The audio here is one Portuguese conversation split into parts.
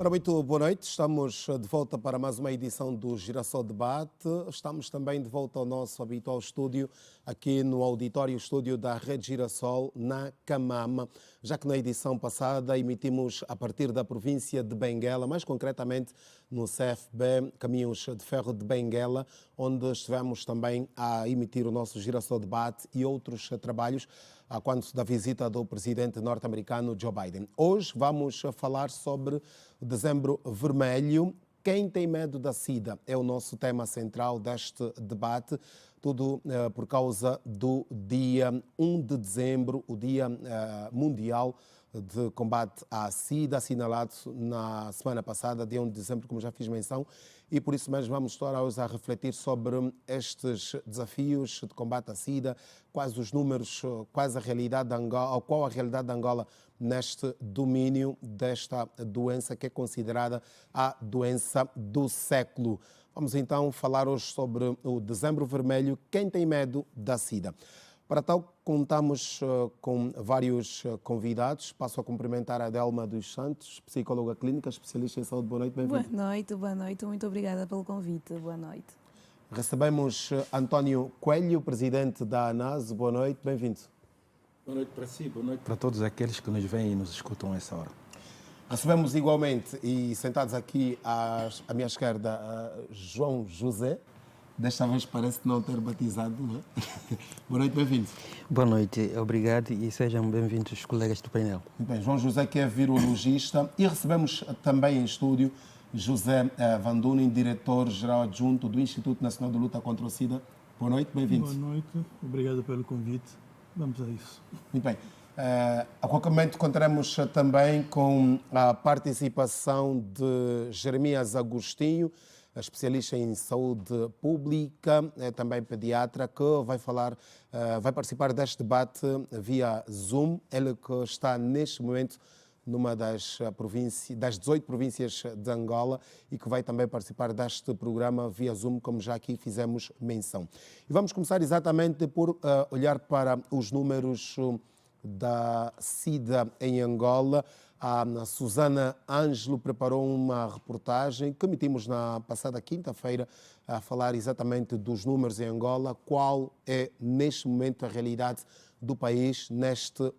Ora, muito boa noite. Estamos de volta para mais uma edição do Girassol Debate. Estamos também de volta ao nosso habitual estúdio, aqui no auditório estúdio da Rede Girassol, na Camama, já que na edição passada emitimos a partir da província de Benguela, mais concretamente no CFB Caminhos de Ferro de Benguela, onde estivemos também a emitir o nosso Girassol Debate e outros trabalhos a quanto da visita do presidente norte-americano Joe Biden. Hoje vamos falar sobre o Dezembro Vermelho. Quem tem medo da SIDA é o nosso tema central deste debate, tudo por causa do dia 1 de dezembro, o Dia Mundial de Combate à SIDA, assinalado na semana passada, dia 1 de dezembro, como já fiz menção, e por isso mesmo vamos estar hoje a refletir sobre estes desafios de combate à SIDA, quais os números, quais a realidade de Angola, qual a realidade de Angola neste domínio desta doença que é considerada a doença do século. Vamos então falar hoje sobre o Dezembro Vermelho, quem tem medo da SIDA. Para tal, contamos com vários convidados. Passo a cumprimentar a Adelma dos Santos, psicóloga clínica, especialista em saúde. Boa noite, bem-vinda. Boa noite. Muito obrigada pelo convite. Boa noite. Recebemos António Coelho, presidente da ANAS. Boa noite, bem-vindo. Boa noite para si, boa noite para todos aqueles que nos veem e nos escutam a essa hora. Recebemos igualmente, e sentados aqui à minha esquerda, João José. Desta vez parece não ter batizado, não é? Boa noite, bem-vindo. Boa noite, obrigado e sejam bem-vindos os colegas do painel. Muito bem, João José, que é virologista, e recebemos também em estúdio José Vandunin, diretor-geral adjunto do Instituto Nacional de Luta contra o SIDA. Boa noite, bem-vindo. Boa noite, obrigado pelo convite. Vamos a isso. Muito bem. A qualquer momento contaremos também com a participação de Jeremias Agostinho, especialista em saúde pública, também pediatra, que vai participar deste debate via Zoom. Ele que está neste momento numa das 18 províncias de Angola e que vai também participar deste programa via Zoom, como já aqui fizemos menção. E vamos começar exatamente por olhar para os números da SIDA em Angola. A Susana Ângelo preparou uma reportagem que emitimos na passada quinta-feira a falar exatamente dos números em Angola, qual é neste momento a realidade do país neste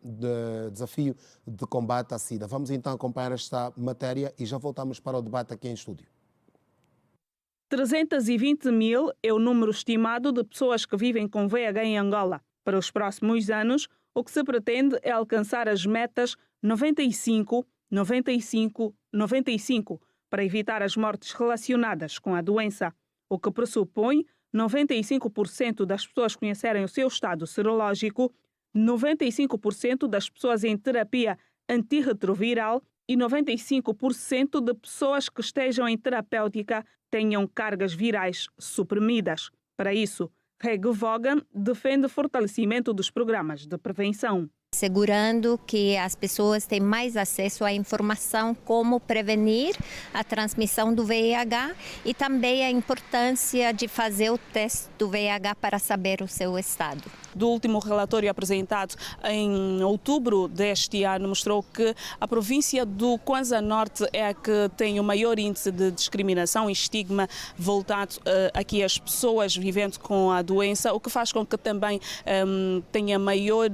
desafio de combate à SIDA. Vamos então acompanhar esta matéria e já voltamos para o debate aqui em estúdio. 320 mil é o número estimado de pessoas que vivem com VIH em Angola. Para os próximos anos, o que se pretende é alcançar as metas 95, 95, 95 para evitar as mortes relacionadas com a doença, o que pressupõe 95% das pessoas conhecerem o seu estado serológico, 95% das pessoas em terapia antirretroviral e 95% de pessoas que estejam em terapêutica tenham cargas virais suprimidas. Para isso, Reg Vaughan defende o fortalecimento dos programas de prevenção, assegurando que as pessoas têm mais acesso à informação como prevenir a transmissão do VIH e também a importância de fazer o teste do VIH para saber o seu estado. Do último relatório apresentado em outubro deste ano mostrou que a província do Kwanza Norte é a que tem o maior índice de discriminação e estigma voltado aqui às pessoas vivendo com a doença, o que faz com que também tenha maior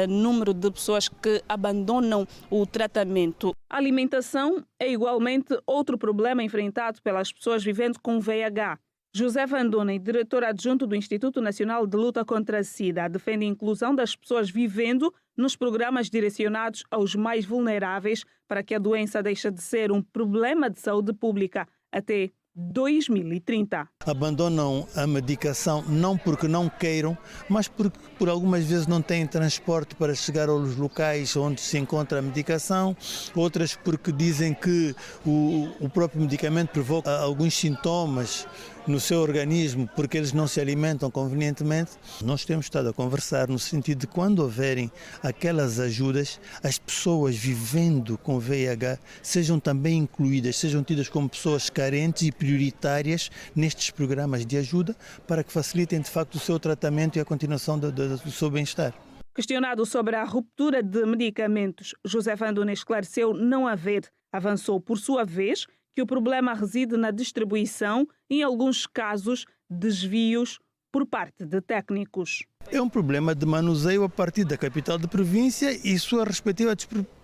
número de pessoas que abandonam o tratamento. A alimentação é igualmente outro problema enfrentado pelas pessoas vivendo com VIH. José Vandunin, diretor adjunto do Instituto Nacional de Luta contra a SIDA, defende a inclusão das pessoas vivendo nos programas direcionados aos mais vulneráveis para que a doença deixe de ser um problema de saúde pública até 2030. Abandonam a medicação não porque não queiram, mas porque por algumas vezes não têm transporte para chegar aos locais onde se encontra a medicação, outras porque dizem que o próprio medicamento provoca alguns sintomas no seu organismo porque eles não se alimentam convenientemente. Nós temos estado a conversar no sentido de quando houverem aquelas ajudas, as pessoas vivendo com VIH sejam também incluídas, sejam tidas como pessoas carentes e prioritárias nestes programas de ajuda para que facilitem de facto o seu tratamento e a continuação do seu bem-estar. Questionado sobre a ruptura de medicamentos, José Vanduna esclareceu não haver. Avançou, por sua vez, que o problema reside na distribuição e, em alguns casos, desvios por parte de técnicos. É um problema de manuseio a partir da capital de província e sua respectiva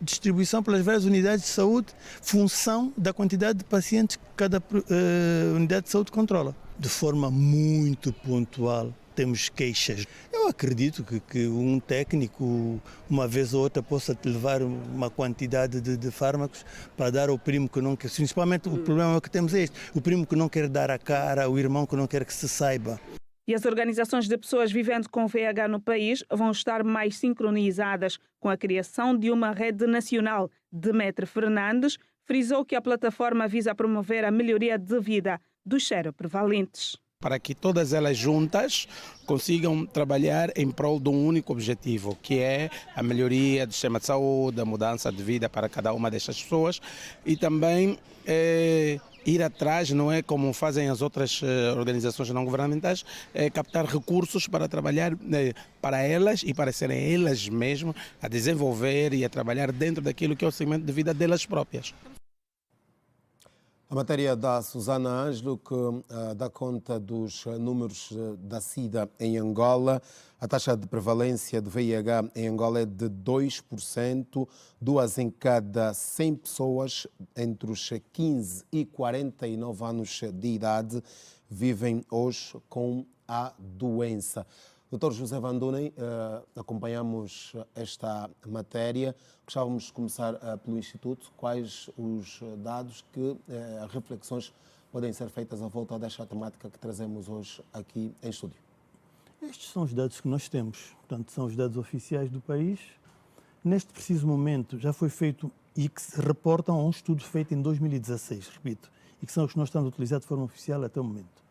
distribuição pelas várias unidades de saúde, função da quantidade de pacientes que cada unidade de saúde controla. De forma muito pontual, temos queixas. Eu acredito que um técnico, uma vez ou outra, possa te levar uma quantidade de fármacos para dar ao primo que não quer. Principalmente o problema que temos é este: o primo que não quer dar a cara, o irmão que não quer que se saiba. E as organizações de pessoas vivendo com VIH no país vão estar mais sincronizadas com a criação de uma rede nacional. Demetrio Fernandes frisou que a plataforma visa promover a melhoria de vida dos seroprevalentes. Para que todas elas juntas consigam trabalhar em prol de um único objetivo, que é a melhoria do sistema de saúde, a mudança de vida para cada uma destas pessoas e também ir atrás, não é como fazem as outras organizações não governamentais, captar recursos para trabalhar para elas e para serem elas mesmas a desenvolver e a trabalhar dentro daquilo que é o segmento de vida delas próprias. A matéria da Susana Ângelo, que dá conta dos números da SIDA em Angola. A taxa de prevalência de VIH em Angola é de 2%. 2 em cada 100 pessoas entre os 15 e 49 anos de idade vivem hoje com a doença. Dr. José Vanduna, acompanhamos esta matéria. Gostávamos de começar pelo Instituto. Quais os dados, reflexões podem ser feitas à volta desta temática que trazemos hoje aqui em estúdio? Estes são os dados que nós temos. Portanto, são os dados oficiais do país. Neste preciso momento já foi feito e que se reportam a um estudo feito em 2016, repito, e que são os que nós estamos a utilizar de forma oficial até o momento.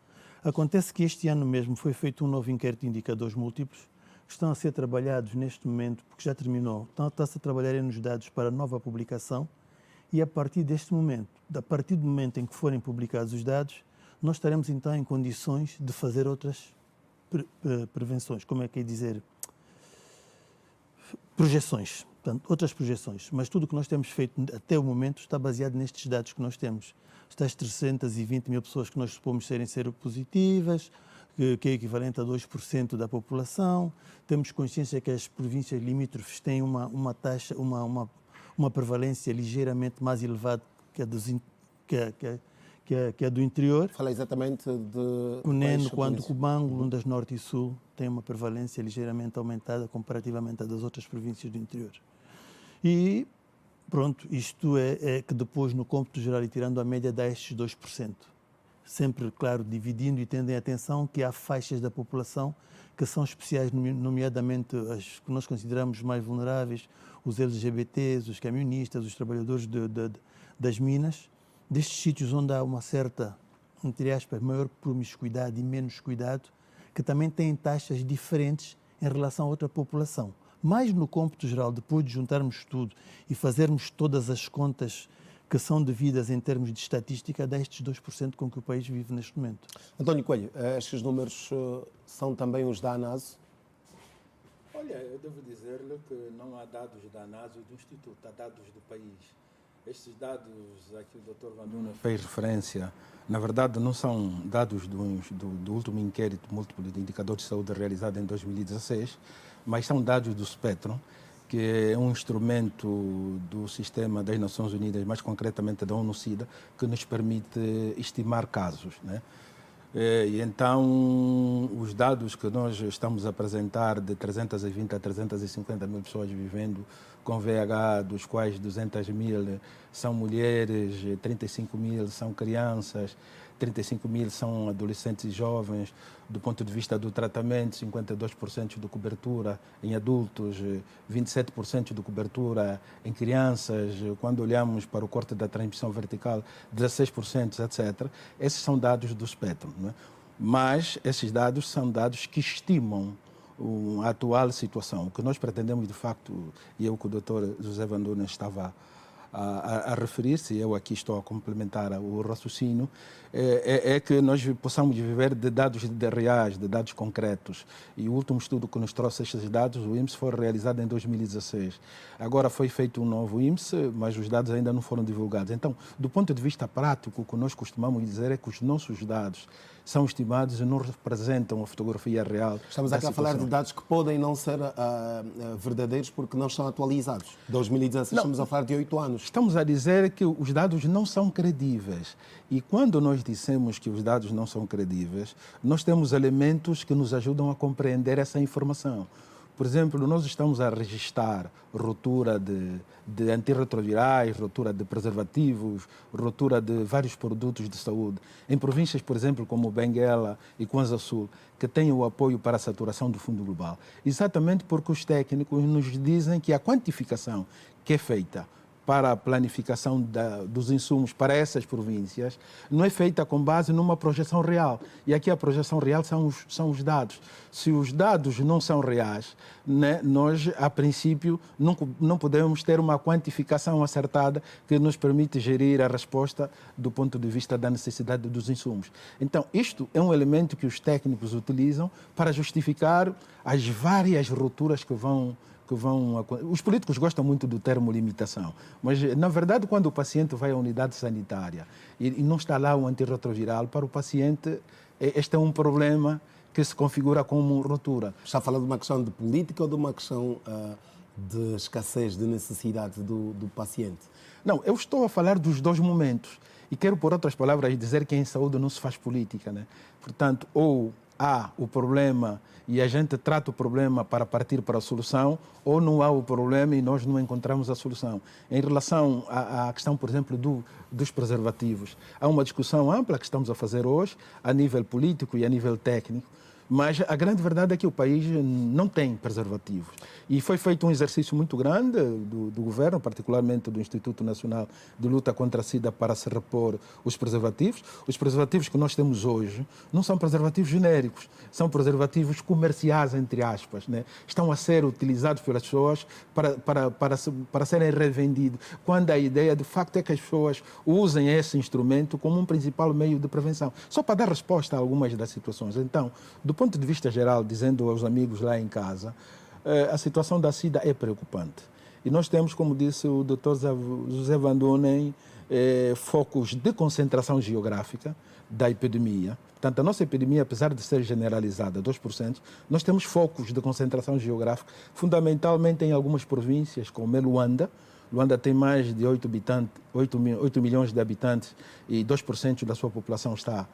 Acontece que este ano mesmo foi feito um novo inquérito de indicadores múltiplos que estão a ser trabalhados neste momento, porque já terminou. Então está-se a trabalhar nos dados para nova publicação e a partir deste momento, a partir do momento em que forem publicados os dados, nós estaremos então em condições de fazer outras prevenções, como é que é dizer, projeções, portanto, outras projeções. Mas tudo o que nós temos feito até o momento está baseado nestes dados que nós temos. Estas 320 mil pessoas que nós supomos serem seropositivas, que é equivalente a 2% da população. Temos consciência que as províncias limítrofes têm uma taxa, uma prevalência ligeiramente mais elevada que a do interior. Fala exatamente de... Cunene, quando Cubango, Lundas Norte e Sul, tem uma prevalência ligeiramente aumentada comparativamente à das outras províncias do interior. E pronto, isto é que depois no cômputo geral e tirando a média dá estes 2%. Sempre, claro, dividindo e tendo em atenção que há faixas da população que são especiais, nomeadamente as que nós consideramos mais vulneráveis, os LGBTs, os camionistas, os trabalhadores das minas, destes sítios onde há uma certa, entre aspas, maior promiscuidade e menos cuidado, que também têm taxas diferentes em relação a outra população. Mas no cômputo geral, depois de juntarmos tudo e fazermos todas as contas que são devidas em termos de estatística, dá estes 2% com que o país vive neste momento. António Coelho, estes números são também os da ANASO? Olha, eu devo dizer-lhe que não há dados da ANASO e do Instituto, há dados do país. Estes dados a que o Dr. Vanduna fez referência, na verdade, não são dados do último inquérito múltiplo de indicadores de saúde realizado em 2016, mas são dados do Spectrum, que é um instrumento do sistema das Nações Unidas, mais concretamente da ONU-SIDA, que nos permite estimar casos, né? E então, os dados que nós estamos a apresentar de 320 a 350 mil pessoas vivendo com VIH, dos quais 200 mil são mulheres, 35 mil são crianças, 35 mil são adolescentes e jovens. Do ponto de vista do tratamento, 52% de cobertura em adultos, 27% de cobertura em crianças. Quando olhamos para o corte da transmissão vertical, 16%, etc. Esses são dados do Spectrum, não é? Mas esses dados são dados que estimam a atual situação. O que nós pretendemos, de facto, e é o que o Dr. José Vanduna estava a referir-se, eu aqui estou a complementar o raciocínio, é que nós possamos viver de dados reais, de dados concretos. E o último estudo que nos trouxe estes dados, o INPS, foi realizado em 2016. Agora foi feito um novo INPS, mas os dados ainda não foram divulgados. Então, do ponto de vista prático, o que nós costumamos dizer é que os nossos dados são estimados e não representam a fotografia real. Estamos aqui a falar de dados que podem não ser verdadeiros porque não estão atualizados. 2016, estamos a falar de 8 anos. Estamos a dizer que os dados não são credíveis. E quando nós dissemos que os dados não são credíveis, nós temos elementos que nos ajudam a compreender essa informação. Por exemplo, nós estamos a registrar ruptura de antirretrovirais, ruptura de preservativos, ruptura de vários produtos de saúde. Em províncias, por exemplo, como Benguela e Kwanza Sul, que têm o apoio para a saturação do Fundo Global. Exatamente porque os técnicos nos dizem que a quantificação que é feita para a planificação dos insumos para essas províncias não é feita com base numa projeção real. E aqui a projeção real são os dados. Se os dados não são reais, né, nós, a princípio, não podemos ter uma quantificação acertada que nos permite gerir a resposta do ponto de vista da necessidade dos insumos. Então, isto é um elemento que os técnicos utilizam para justificar as várias rupturas que vão. Os políticos gostam muito do termo limitação, mas, na verdade, quando o paciente vai à unidade sanitária e não está lá o antirretroviral, para o paciente, este é um problema que se configura como ruptura. Está falando de uma questão de política ou de uma questão de escassez, de necessidade do paciente? Não, eu estou a falar dos dois momentos. E quero, por outras palavras, dizer que em saúde não se faz política, né? Portanto, ou há o problema e a gente trata o problema para partir para a solução, ou não há o problema e nós não encontramos a solução. Em relação à questão, por exemplo, dos preservativos, há uma discussão ampla que estamos a fazer hoje, a nível político e a nível técnico, mas a grande verdade é que o país não tem preservativos. E foi feito um exercício muito grande do governo, particularmente do Instituto Nacional de Luta contra a SIDA, para se repor os preservativos. Os preservativos que nós temos hoje não são preservativos genéricos, são preservativos comerciais, entre aspas, né? Estão a ser utilizados pelas pessoas para serem revendidos, quando a ideia, de facto, é que as pessoas usem esse instrumento como um principal meio de prevenção. Só para dar resposta a algumas das situações. Então, do ponto de vista geral, dizendo aos amigos lá em casa, a situação da SIDA é preocupante. E nós temos, como disse o Dr. José Van Dunen, focos de concentração geográfica da epidemia. Portanto, a nossa epidemia, apesar de ser generalizada, 2%, nós temos focos de concentração geográfica, fundamentalmente em algumas províncias, como Luanda. Luanda tem mais de 8 milhões de habitantes e 2% da sua população está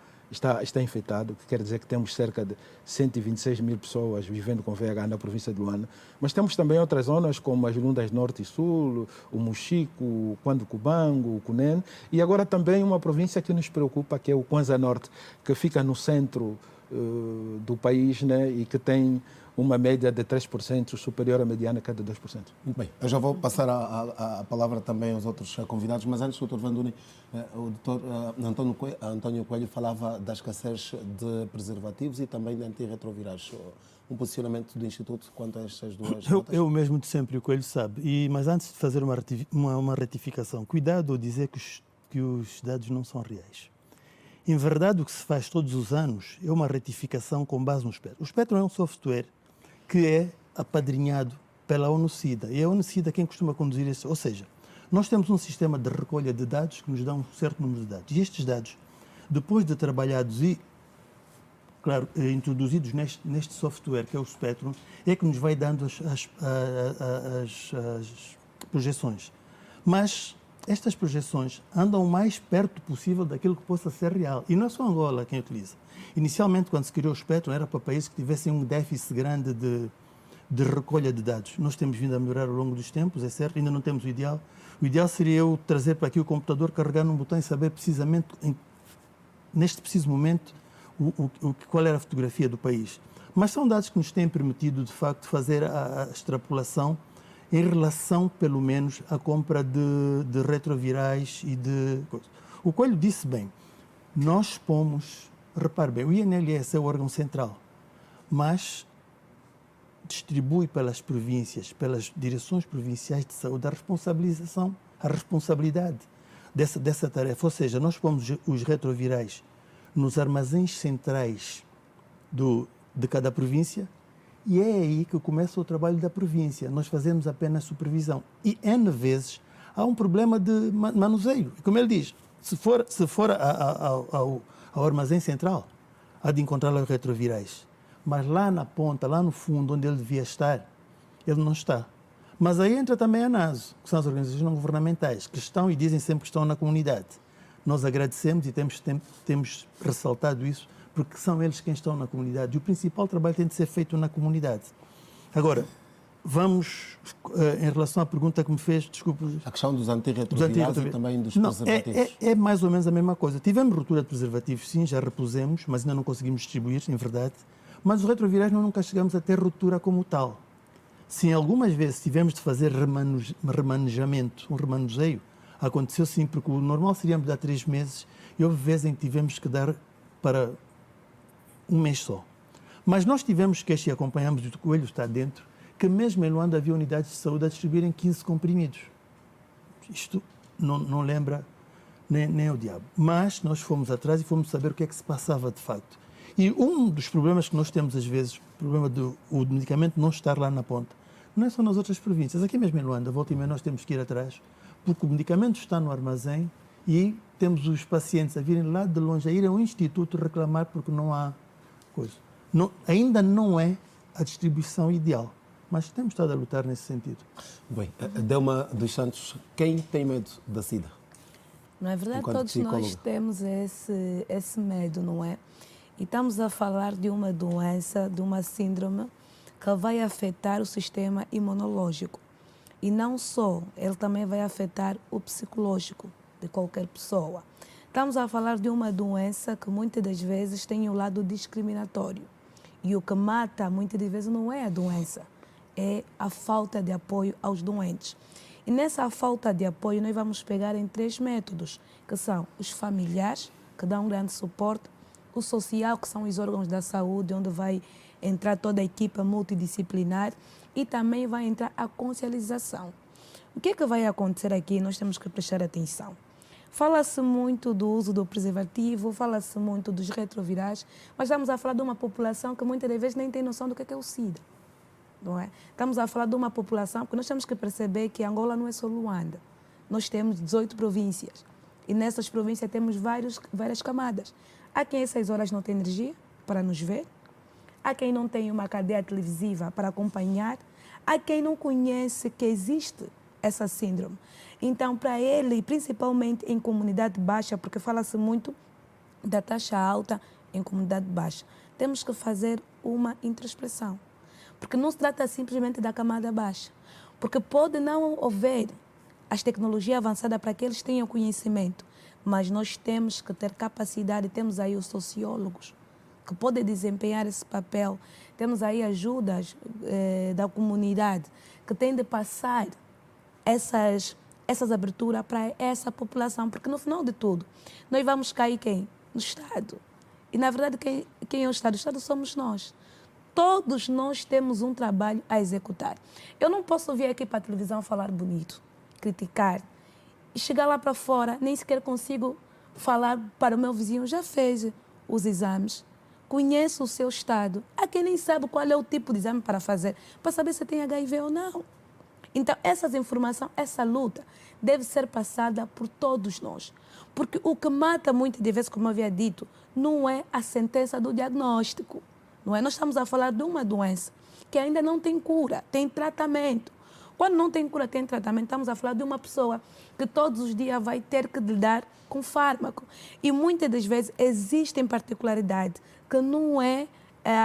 infectado, que quer dizer que temos cerca de 126 mil pessoas vivendo com VIH na província de Luanda. Mas temos também outras zonas, como as Lundas Norte e Sul, o Mochico, o Cubango, o Cunene, e agora também uma província que nos preocupa, que é o Kwanza Norte, que fica no centro do país, né, e que tem uma média de 3%, superior à mediana, que é de 2%. Muito bem. Eu já vou passar a palavra também aos outros convidados, mas antes, Dr. Van Dunen, o Dr. António Coelho falava da escassez de preservativos e também de antirretrovirais. Um posicionamento do Instituto quanto a estas duas notas? Eu mesmo de sempre, o Coelho sabe. Mas antes de fazer uma retificação, cuidado ao dizer que os dados não são reais. Em verdade, o que se faz todos os anos é uma retificação com base no Spectrum. O Spectrum é um software que é apadrinhado pela ONU-SIDA. E é a ONU-SIDA quem costuma conduzir isso. Ou seja, nós temos um sistema de recolha de dados que nos dá um certo número de dados. E estes dados, depois de trabalhados e, claro, introduzidos neste software, que é o Spectrum, é que nos vai dando as projeções. Mas estas projeções andam o mais perto possível daquilo que possa ser real. E não é só Angola quem utiliza. Inicialmente, quando se criou o Spectrum, era para países que tivessem um déficit grande de recolha de dados. Nós temos vindo a melhorar ao longo dos tempos, é certo, ainda não temos o ideal. O ideal seria eu trazer para aqui o computador, carregar num botão e saber precisamente, neste preciso momento, qual era a fotografia do país. Mas são dados que nos têm permitido, de facto, fazer a extrapolação em relação, pelo menos, à compra de retrovirais e de coisas. O Coelho disse bem, nós pomos, repare bem, o INLS é o órgão central, mas distribui pelas províncias, pelas direções provinciais de saúde, a responsabilização a responsabilidade dessa tarefa. Ou seja, nós pomos os retrovirais nos armazéns centrais de cada província e é aí que começa o trabalho da província. Nós fazemos apenas supervisão. E N vezes há um problema de manuseio. Como ele diz, se for ao armazém central, há de encontrar lá os retrovirais. Mas lá na ponta, lá no fundo, onde ele devia estar, ele não está. Mas aí entra também a NASO, que são as organizações não governamentais, que estão e dizem sempre que estão na comunidade. Nós agradecemos e temos ressaltado isso, porque são eles quem estão na comunidade. E o principal trabalho tem de ser feito na comunidade. Agora, vamos, em relação à pergunta que me fez, desculpe... A questão dos antirretrovirais e também dos preservativos. É mais ou menos a mesma coisa. Tivemos ruptura de preservativos, sim, já repusemos, mas ainda não conseguimos distribuir, em verdade. Mas os retrovirais nunca chegamos a ter ruptura como tal. Se algumas vezes tivemos de fazer remanejamento, um remanuseio, aconteceu sim, porque o normal seria dar 3 meses e houve vezes em que tivemos que dar para 1 mês só. Mas nós tivemos queixas e acompanhamos, o Coelho está dentro, que mesmo em Luanda havia unidades de saúde a distribuírem 15 comprimidos. Isto não lembra nem o diabo. Mas nós fomos atrás e fomos saber o que é que se passava de facto. E um dos problemas que nós temos às vezes, o problema do medicamento não estar lá na ponta, não é só nas outras províncias. Aqui mesmo em Luanda, volta e meia, nós temos que ir atrás, porque o medicamento está no armazém e temos os pacientes a virem lá de longe, a irem ao instituto reclamar porque não há coisa. Ainda não é a distribuição ideal, mas temos estado a lutar nesse sentido. Bem, Delma dos Santos, quem tem medo da SIDA? Não é verdade? Enquanto Todos psicóloga. nós temos esse medo, não é? E estamos a falar de uma doença, de uma síndrome que vai afetar o sistema imunológico. E não só, ele também vai afetar o psicológico de qualquer pessoa. Estamos a falar de uma doença que muitas das vezes tem o lado discriminatório. E o que mata muitas das vezes não é a doença, é a falta de apoio aos doentes. E nessa falta de apoio nós vamos pegar em 3 métodos, que são os familiares, que dão um grande suporte, o social, que são os órgãos da saúde, onde vai entrar toda a equipa multidisciplinar, e também vai entrar a consciencialização. O que é que vai acontecer aqui? Nós temos que prestar atenção. Fala-se muito do uso do preservativo, fala-se muito dos retrovirais, mas estamos a falar de uma população que muitas das vezes nem tem noção do que é o SIDA. Não é? Estamos a falar de uma população, porque nós temos que perceber que Angola não é só Luanda. Nós temos 18 províncias e nessas províncias temos várias camadas. Há quem essas horas não tem energia para nos ver, há quem não tem uma cadeia televisiva para acompanhar, há quem não conhece que existe essa síndrome. Então, para ele, principalmente em comunidade baixa, porque fala-se muito da taxa alta em comunidade baixa, temos que fazer uma introspeção. Porque não se trata simplesmente da camada baixa. Porque pode não haver as tecnologias avançadas para que eles tenham conhecimento, mas nós temos que ter capacidade, temos aí os sociólogos que podem desempenhar esse papel, temos aí ajudas da comunidade que têm de passar essas aberturas para essa população, porque no final de tudo, nós vamos cair quem? No Estado. E na verdade quem é o Estado? O Estado somos nós. Todos nós temos um trabalho a executar. Eu não posso vir aqui para a televisão falar bonito, criticar, e chegar lá para fora, nem sequer consigo falar para o meu vizinho, já fez os exames, conhece o seu estado. Há quem nem sabe qual é o tipo de exame para fazer, para saber se tem HIV ou não. Então, essas informações, essa luta, deve ser passada por todos nós. Porque o que mata muitas de vezes, como eu havia dito, não é a sentença do diagnóstico. Não é? Nós estamos a falar de uma doença que ainda não tem cura, tem tratamento. Quando não tem cura, tem tratamento, estamos a falar de uma pessoa que todos os dias vai ter que lidar com fármaco. E muitas das vezes existem particularidades que não é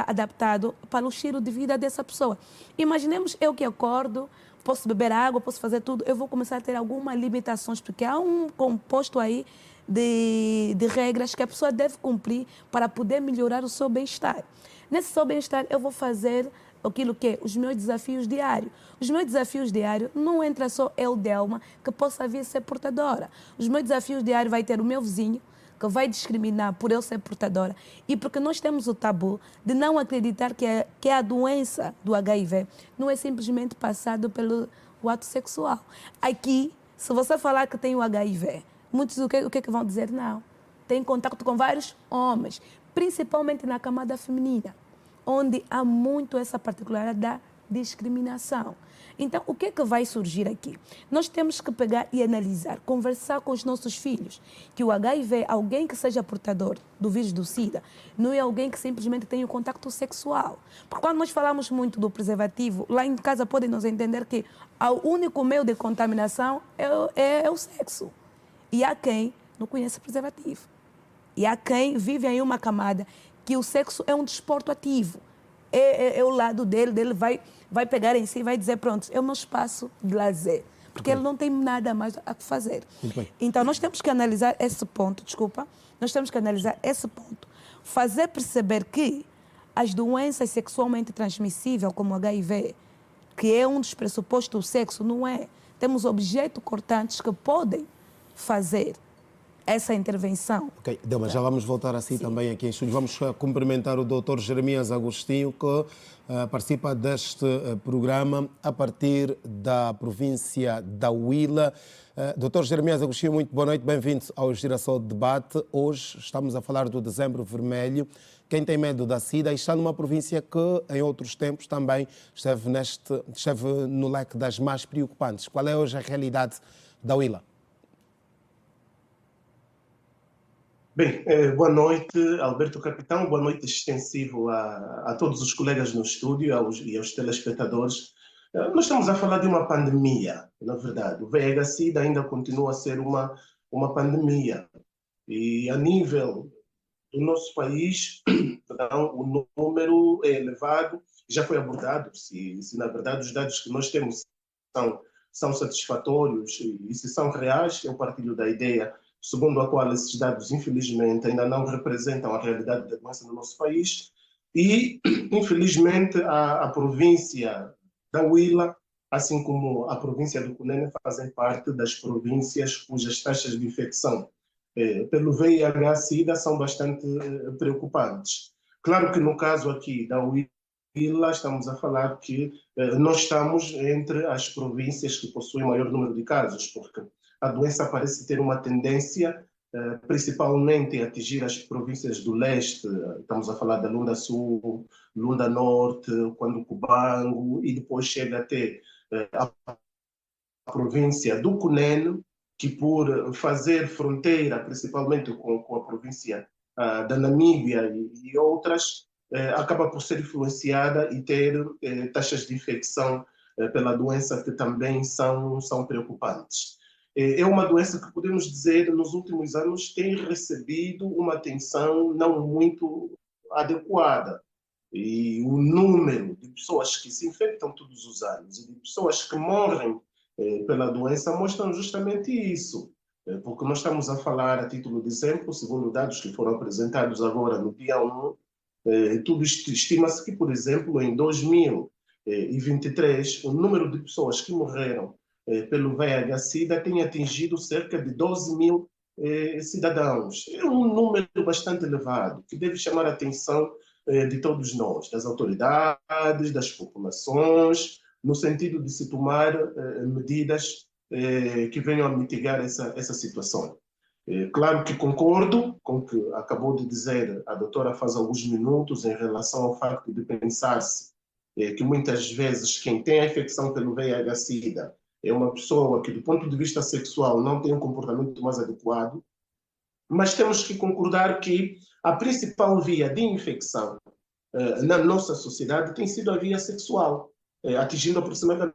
adaptado para o estilo de vida dessa pessoa. Imaginemos eu que acordo, posso beber água, posso fazer tudo, eu vou começar a ter algumas limitações, porque há um composto aí de regras que a pessoa deve cumprir para poder melhorar o seu bem-estar. Nesse seu bem-estar, eu vou fazer aquilo que é os meus desafios diários. Os meus desafios diários não entra só eu, Delma, que possa vir a ser portadora. Os meus desafios diários vai ter o meu vizinho, que vai discriminar por eu ser portadora. E porque nós temos o tabu de não acreditar que a doença do HIV não é simplesmente passado pelo ato sexual. Aqui Se você falar que tem o HIV, muitos o que é que vão dizer? Não. Tem contato com vários homens, principalmente na camada feminina, onde há muito essa particularidade da discriminação. Então, o que é que vai surgir aqui? Nós temos que pegar e analisar, conversar com os nossos filhos, que o HIV, alguém que seja portador do vírus do SIDA, não é alguém que simplesmente tem o contacto sexual. Porque quando nós falamos muito do preservativo, lá em casa podem nos entender que o único meio de contaminação é o sexo. E há quem não conhece preservativo. E há quem vive em uma camada que o sexo é um desporto ativo. É o lado dele vai pegar em si e vai dizer, pronto, é o meu espaço de lazer. Porque ele não tem nada mais a fazer. Então, nós temos que analisar esse ponto, fazer perceber que as doenças sexualmente transmissíveis, como o HIV, que é um dos pressupostos do sexo, não é. Temos objetos cortantes que podem fazer essa intervenção. Ok, Delma, já vamos voltar assim também aqui em estúdio. Vamos cumprimentar o Dr. Jeremias Agostinho, que participa deste programa a partir da província da Huila. Dr. Jeremias Agostinho, muito boa noite, bem-vindo ao Girassol Debate. Hoje estamos a falar do Dezembro Vermelho. Quem tem medo da SIDA está numa província que, em outros tempos, também esteve no leque das mais preocupantes. Qual é hoje a realidade da Huila? Bem, boa noite, Alberto Capitão, boa noite extensivo a todos os colegas no estúdio e aos telespectadores. Nós estamos a falar de uma pandemia, na verdade. O VIH-Sida ainda continua a ser uma pandemia. E a nível do nosso país, então, o número é elevado, já foi abordado, se na verdade os dados que nós temos são satisfatórios e se são reais, eu partilho da ideia segundo a qual esses dados, infelizmente, ainda não representam a realidade da doença no nosso país. E, infelizmente, a província da Huila, assim como a província do Cunene, fazem parte das províncias cujas taxas de infecção pelo VIH-Sida são bastante preocupantes. Claro que no caso aqui da Huila, estamos a falar que nós estamos entre as províncias que possuem maior número de casos, porque a doença parece ter uma tendência, principalmente, a atingir as províncias do leste. Estamos a falar da Lunda Sul, Lunda Norte, Cubango, e depois chega até a província do Cunene, que por fazer fronteira, principalmente com a província da Namíbia e outras, acaba por ser influenciada e ter taxas de infecção pela doença que também são preocupantes. É uma doença que podemos dizer, nos últimos anos, tem recebido uma atenção não muito adequada. E o número de pessoas que se infectam todos os anos e de pessoas que morrem pela doença mostram justamente isso. Porque nós estamos a falar, a título de exemplo, segundo dados que foram apresentados agora no dia 1, tudo estima-se que, por exemplo, em 2023, o número de pessoas que morreram pelo VIH-Sida tem atingido cerca de 12 mil cidadãos. É um número bastante elevado, que deve chamar a atenção de todos nós, das autoridades, das populações, no sentido de se tomar medidas que venham a mitigar essa situação. Claro que concordo com o que acabou de dizer a doutora faz alguns minutos em relação ao facto de pensar-se que muitas vezes quem tem a infecção pelo VIH-Sida é uma pessoa que, do ponto de vista sexual, não tem um comportamento mais adequado, mas temos que concordar que a principal via de infecção na nossa sociedade tem sido a via sexual, atingindo aproximadamente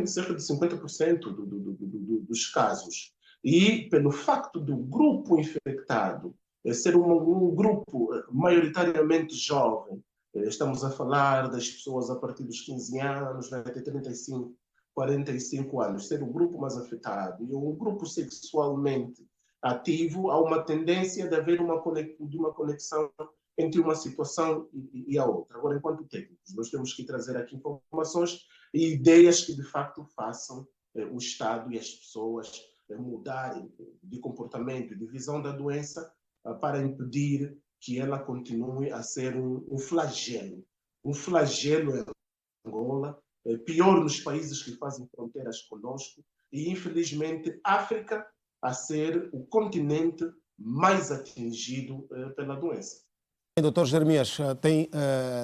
cerca de 50% dos casos. E pelo facto do grupo infectado ser um grupo maioritariamente jovem, estamos a falar das pessoas a partir dos 15 anos, até 35, 45 anos, ser o grupo mais afetado e um grupo sexualmente ativo, há uma tendência de haver uma conexão entre uma situação e a outra. Agora, enquanto técnicos, nós temos que trazer aqui informações e ideias que, de facto, façam o Estado e as pessoas mudarem de comportamento e de visão da doença para impedir que ela continue a ser um flagelo. Um flagelo em Angola, pior nos países que fazem fronteiras conosco e, infelizmente, África a ser o continente mais atingido pela doença. Doutor Jeremias, tem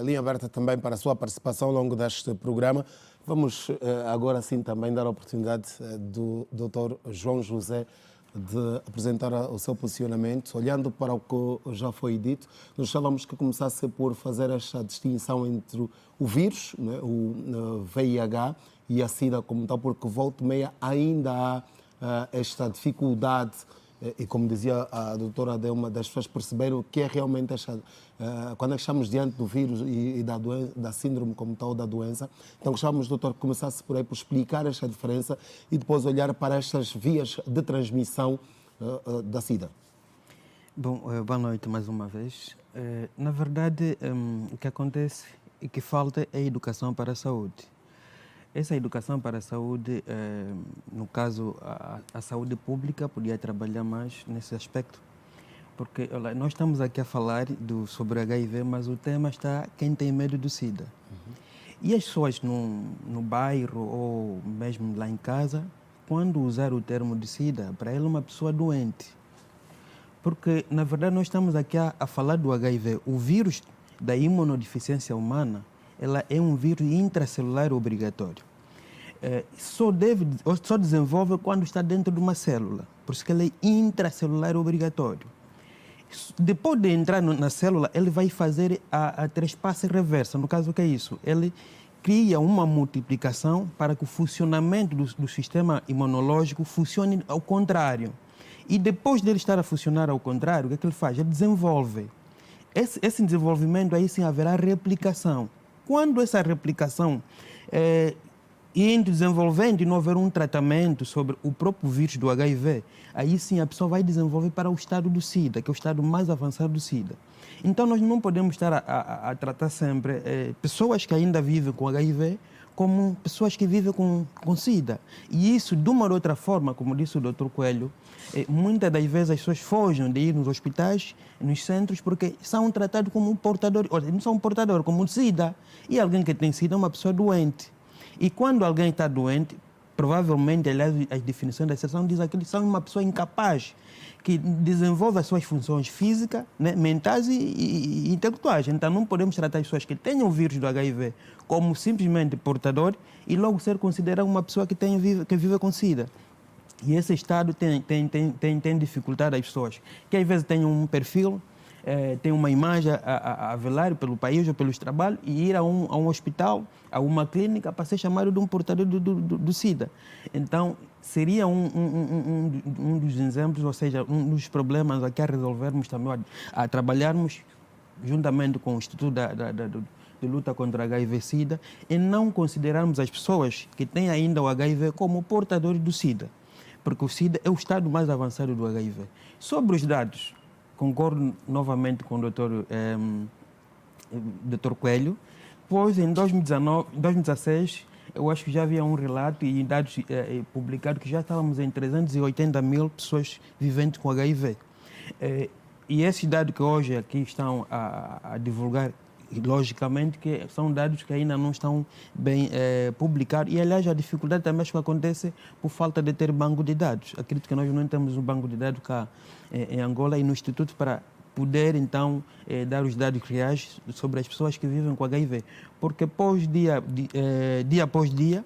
linha aberta também para a sua participação ao longo deste programa. Vamos agora sim também dar a oportunidade do doutor João José de apresentar o seu posicionamento. Olhando para o que já foi dito, nós falamos que começasse por fazer esta distinção entre o vírus, né, o VIH, e a SIDA como tal, porque volta e meia ainda há esta dificuldade, e como dizia a doutora Adelma, das pessoas perceberem o que é realmente esta... Quando estamos diante do vírus e da síndrome como tal da doença, então gostávamos, doutor, que começasse por aí, por explicar esta diferença e depois olhar para estas vias de transmissão da SIDA. Bom, boa noite mais uma vez. Na verdade, o que acontece e que falta é a educação para a saúde. Essa educação para a saúde, no caso, a saúde pública podia trabalhar mais nesse aspecto, porque olha, nós estamos aqui a falar sobre HIV, mas o tema está quem tem medo do SIDA. Uhum. E as pessoas no bairro ou mesmo lá em casa, quando usar o termo de SIDA, para ela é uma pessoa doente. Porque, na verdade, nós estamos aqui a falar do HIV. O vírus da imunodeficiência humana, ela é um vírus intracelular obrigatório. Só desenvolve quando está dentro de uma célula. Por isso que ele é intracelular obrigatório. Depois de entrar na célula, ele vai fazer a trespasse reversa. No caso, o que é isso? Ele cria uma multiplicação para que o funcionamento do sistema imunológico funcione ao contrário. E depois dele estar a funcionar ao contrário, o que é que ele faz? Ele desenvolve. Esse desenvolvimento, aí sim haverá replicação. Quando essa replicação indo desenvolvendo e não houver um tratamento sobre o próprio vírus do HIV, aí sim a pessoa vai desenvolver para o estado do SIDA, que é o estado mais avançado do SIDA. Então nós não podemos estar a tratar sempre pessoas que ainda vivem com HIV como pessoas que vivem com SIDA. E isso, de uma ou outra forma, como disse o Dr. Coelho, muitas das vezes as pessoas fogem de ir nos hospitais, nos centros, porque são tratados como portadores, não são portadores, como SIDA. E alguém que tem SIDA é uma pessoa doente. E quando alguém está doente, provavelmente, aliás, as definições da exceção dizem que eles são uma pessoa incapaz, que desenvolve as suas funções físicas, né, mentais e intelectuais. Então, não podemos tratar as pessoas que têm o vírus do HIV como simplesmente portador e logo ser considerado uma pessoa que vive com SIDA. E esse estado tem dificultado as pessoas, que às vezes têm um perfil, tem uma imagem a velar pelo país ou pelos trabalhos e ir a um hospital, a uma clínica, para ser chamado de um portador do SIDA. Então, seria um dos exemplos, ou seja, um dos problemas aqui a resolvermos também, a trabalharmos juntamente com o Instituto de Luta contra HIV-SIDA e não considerarmos as pessoas que têm ainda o HIV como portadores do SIDA, porque o SIDA é o estado mais avançado do HIV. Sobre os dados, concordo novamente com o Dr. Coelho, pois em 2016, eu acho que já havia um relato e dados publicados que já estávamos em 380 mil pessoas viventes com HIV. E esses dados que hoje aqui estão a divulgar, logicamente, que são dados que ainda não estão bem publicados. E, aliás, a dificuldade também acho que acontece por falta de ter banco de dados. Acredito que nós não temos um banco de dados cá em Angola e no Instituto para poder, então, dar os dados reais sobre as pessoas que vivem com HIV. Porque, dia após dia,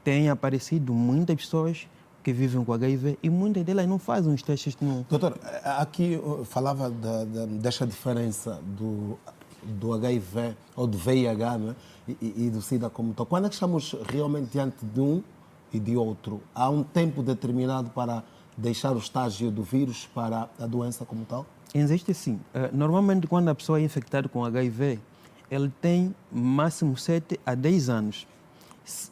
tem aparecido muitas pessoas que vivem com HIV e muitas delas não fazem os testes. Doutor, aqui falava desta diferença do HIV ou do VIH, né? e do SIDA como tal. Quando é que estamos realmente diante de um e de outro? Há um tempo determinado para deixar o estágio do vírus para a doença como tal? Existe sim. Normalmente, quando a pessoa é infectada com HIV, ele tem máximo 7 a 10 anos.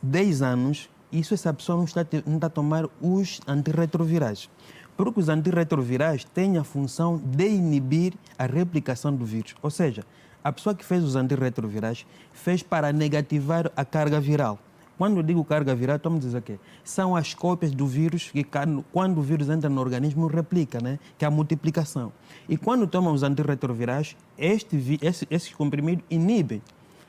10 anos, isso essa pessoa não está a tomar os antirretrovirais. Porque os antirretrovirais têm a função de inibir a replicação do vírus. Ou seja, a pessoa que fez os antirretrovirais fez para negativar a carga viral. Quando eu digo carga viral, estamos a dizer o quê? São as cópias do vírus que, quando o vírus entra no organismo, replica, né? Que é a multiplicação. E quando tomam os antirretrovirais, esses comprimidos inibem